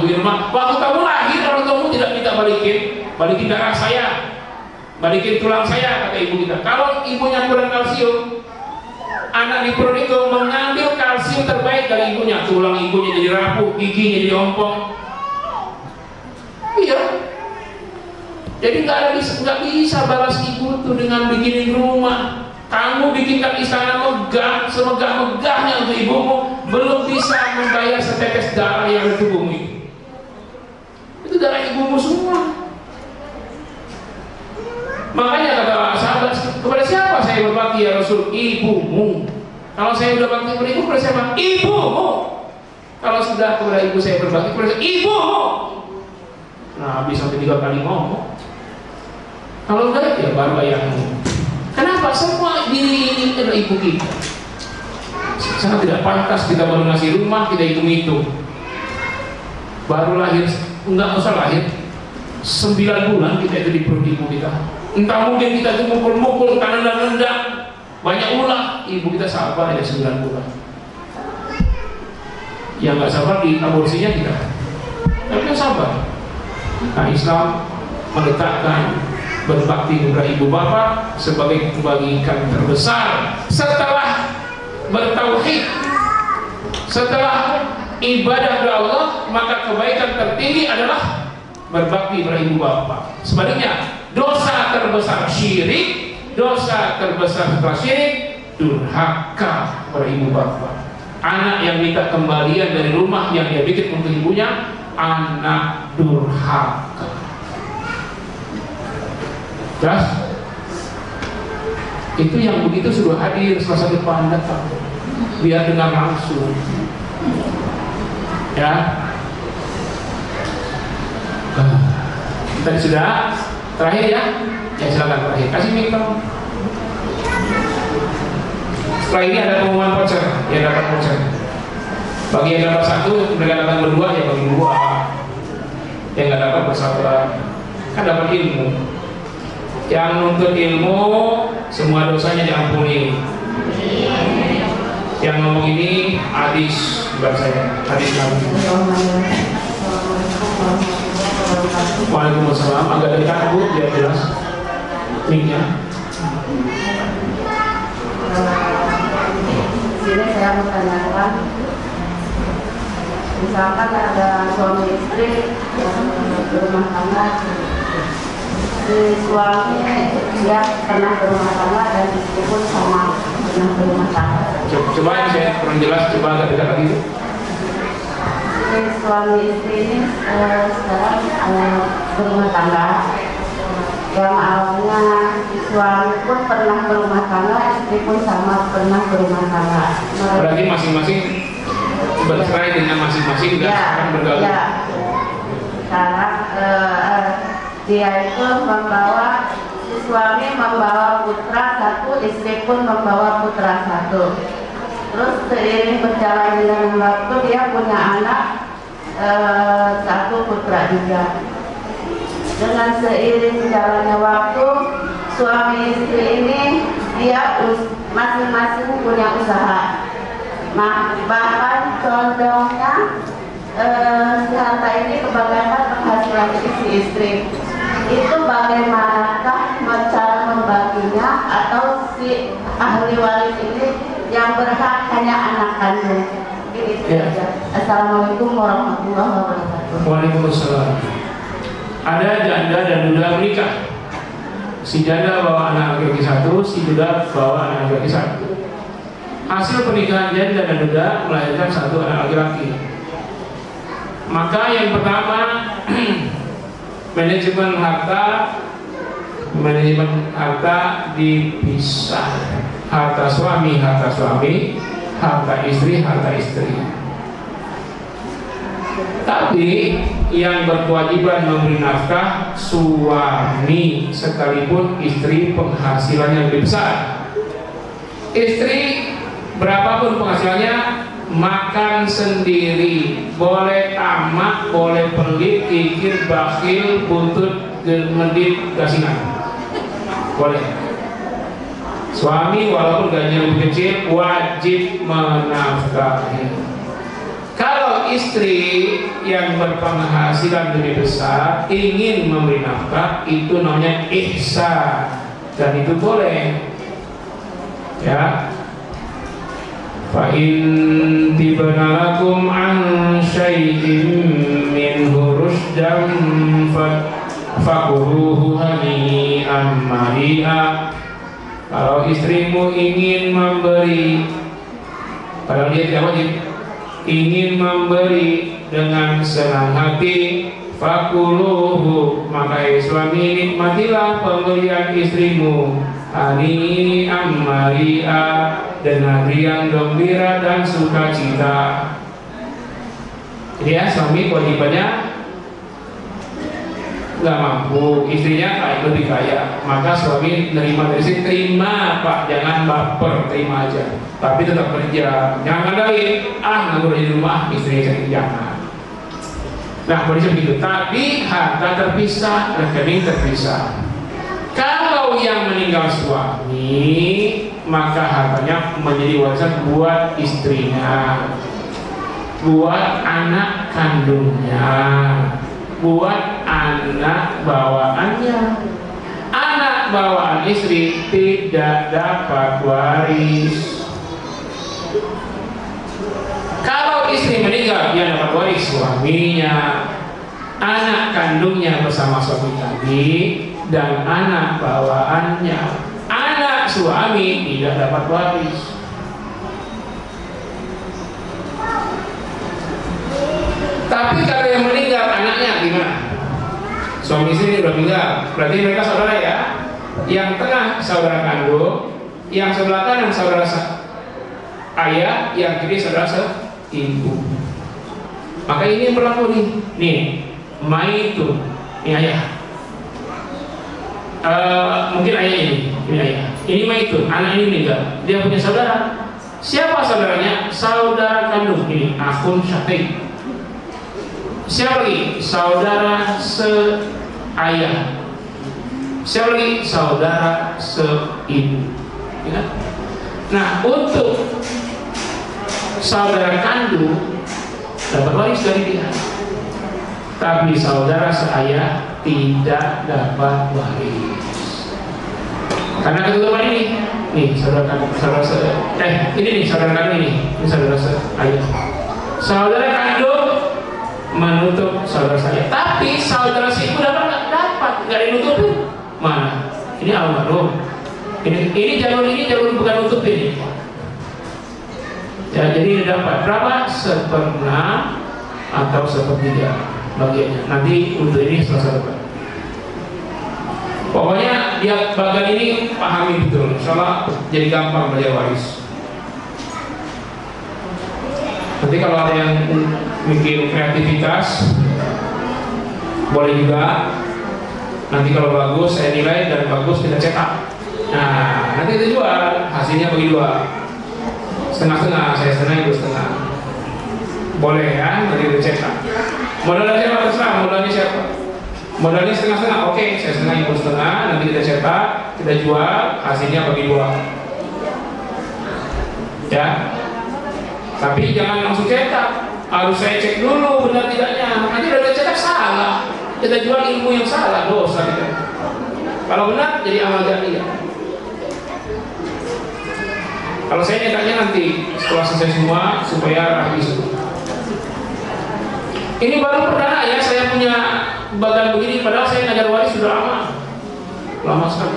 Waktu kamu lahir orang tuamu tidak minta balikin darah saya, balikin tulang saya, kata ibu kita. Kalau ibunya kurang kalsium, anak di perut itu mengambil kalsium terbaik dari ibunya. Tulang ibunya jadi rapuh, giginya jadi ompong. Iya, Jadi nggak bisa balas ibu tuh dengan bikinin rumah. Kamu bikinkan istana megah, semegah-megahnya untuk ibumu, belum bisa membayar setetes darah yang ada di tubuhmu itu darah ibumu semua. Makanya kata sahabat, kepada siapa saya berbakti ya Rasul? Ibumu. Kalau saya sudah bakti kepada ibu, kepada siapa? Ibumu. Kalau sudah kepada ibu saya berbakti, kepada ibumu. Nah, bisa 3 kali ngomong. Kalau enggak, ya baru ayahmu. Kenapa? Semua diri ini adalah ibu kita. Sangat tidak pantas kita baru ngasih rumah, kita hitung-hitung. Baru lahir, enggak usah lahir, 9 bulan kita itu di perut ibu kita. Entah mungkin kita itu mukul-mukul kanan dan nendang, banyak ulah, ibu kita sabar ya 9 bulan. Yang nggak sabar di aborsinya kita, tapi kita sabar. Nah, Islam meletakkan berbakti kepada ibu bapak sebagai kebajikan terbesar setelah bertauhid, setelah ibadah kepada Allah, maka kebaikan tertinggi adalah berbakti kepada ibu bapak. Sebaliknya, dosa terbesar syirik, dosa terbesar setelah syirik, durhaka kepada ibu bapak. Anak yang minta kembalian dari rumah yang dia bikin untuk ibunya, anak durhaka. Jelas? Itu yang begitu suruh hadir selasa depan datang, biar dengar langsung. Ya. Tadi sudah terakhir ya. Ya silakan terakhir. Kasih mikrofon. Setelah ini ada pengumuman voucher yang dapat voucher. Bagi yang dapat 1, mereka datang berdua ya bagi 2. Yang nggak dapat bersabar. Kan dapat ilmu. Yang nuntut ilmu semua dosanya diampuni. Yang ngomong ini hadis bukan saya, hadis Nabi. Waalaikumsalam. Agak dekat Bu, biar jelas mic-nya. Sini saya mau tanyakan, misalkan ada suami istri yang berumah tangga, si suami dia pernah berumah tangga dan istri pun sama pernah berumah tangga. Coba ini saya kurang jelas, coba agak dekat lagi. Si suami istri ini sekarang berumah tangga. Yang awalnya si suami pun pernah berumah tangga, istri pun sama pernah berumah tangga. Berarti masing-masing bercerai dengan masing-masing dan sekarang bergaul. Ya. Sekarang dia itu membawa, si suami membawa putra 1, istri pun membawa putra 1. Terus seiring berjalan dengan waktu dia punya anak 1 putra juga. Dengan seiring jalannya waktu, suami istri ini dia masing-masing punya usaha. Bahkan condongnya si harta ini kebanyakan penghasilan si istri. Itu bagaimanakah cara membaginya, atau si ahli waris ini yang berhak hanya anak kandung? Itu saja. Assalamualaikum warahmatullahi wabarakatuh. Waalaikumsalam. Ada janda dan duda menikah. Si janda bawa anak laki-laki 1, si duda bawa anak laki-laki 1. Hasil pernikahan janda dan duda melahirkan 1 anak laki-laki. Maka yang pertama manajemen harta dipisah. Harta suami, harta istri. Tapi yang berkewajiban memberi nafkah suami, sekalipun istri penghasilannya lebih besar. Istri berapapun penghasilannya, makan sendiri, boleh tamak, boleh pelit, kikir, bakhil, buntut, medit, gasingan, boleh. Suami walaupun gajinya lebih kecil wajib menafkahi. Kalau istri yang berpenghasilan lebih besar ingin memberi nafkah, itu namanya ihsan, dan itu boleh. Ya. Fa in tibna lakum an syai'in minhu rusydan fakuluhu hani'an mari'a. Kalau istrimu ingin memberi, padahal dia tidak wajib, ingin memberi dengan senang hati, fakuluhu, maka suami nikmatilah pemberian istrimu hani'an mari'a, dengan riang gembira dan sukacita. Jadi ya, suami kewajibannya nggak mampu, istrinya lebih kaya, maka suami nerima dari sini, terima Pak, jangan baper, terima aja, tapi tetap kerja, jangan ngandalin nganggur di rumah, istrinya saya jangan. Nah, kondisi begitu, tapi harta terpisah, rekening terpisah. Kalau yang meninggal suami, maka hartanya menjadi warisan buat istrinya, buat anak kandungnya, buat anak bawaannya. Anak bawaan istri tidak dapat waris. Kalau istri meninggal, dia dapat waris suaminya, anak kandungnya bersama suami tadi, dan anak bawaannya. Anak suami tidak dapat waris. Tapi kalau yang meninggal anaknya gimana? Suami istri udah meninggal, berarti mereka saudara ya. Yang tengah saudara kandung, yang sebelah kanan saudara ayah, yang kiri saudara ibu. Maka ini yang berlaku nih, maitun, ini ayah. Mungkin ayah ini ayah. Ini maitun, anak ini meninggal, dia punya saudara. Siapa saudaranya? Saudara kandung, ini akun syaqiq. Siapa lagi? Saudara seayah. Siapa lagi? Saudara seibu. Ya? Nah, untuk saudara kandung dapat waris dari dia, tapi saudara seayah tidak dapat waris. Karena ketutupan ini, nih saudara kandung, ini nih saudara kandung ini saudara seayah. Saudara kandung menutup saudara saya, tapi saudara si ibu dapat nggak dinutupin. Mana? Ini almarhum. Ini jalur bukan nutup ini. Ya, jadi dapat berapa? 1/6 atau 1/3 bagiannya. Nanti untuk ini selesai depan. Pokoknya dia bagian ini pahami betul. Insyaallah jadi gampang belajar waris. Nanti kalau ada yang bikin kreativitas boleh juga. Nanti kalau bagus saya nilai dan bagus kita cetak. Nah, nanti kita jual, hasilnya bagi dua, setengah-setengah, saya setengah ibu setengah. Boleh ya, nanti kita cetak. Modalnya siapa? Terserah, modalnya siapa? Modalnya setengah-setengah, oke, saya setengah ibu setengah, nanti kita cetak, kita jual, hasilnya bagi dua. Ya. Tapi jangan langsung cetak, harus saya cek dulu benar tidaknya. Nanti udah cetak salah, kita jual ilmu yang salah, dosa kita. Kalau benar jadi amal jariah. Kalau saya cetaknya nanti setelah selesai semua supaya rapi semua. Ini baru perdana ya saya punya bagan begini, padahal saya ngajar waris sudah lama sekali.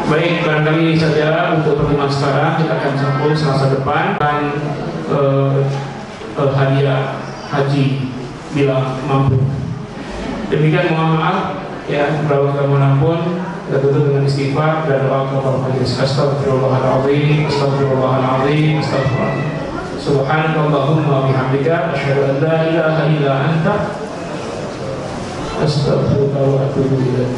Baik, barangkali saja untuk pertemuan sekarang kita akan sambung Selasa depan dan hadiah haji bila mampu. Demikian, mohon maaf ya, berapa kemanapun kita tutup dengan istighfar dan doa kepada majelis. Astagfirullahaladzim, astagfirullahaladzim, astagfirullahaladzim. Subhanakallahumma bihamdika asyhadu an la ilaha illa anta astaghfiruka wa atubu ilaik.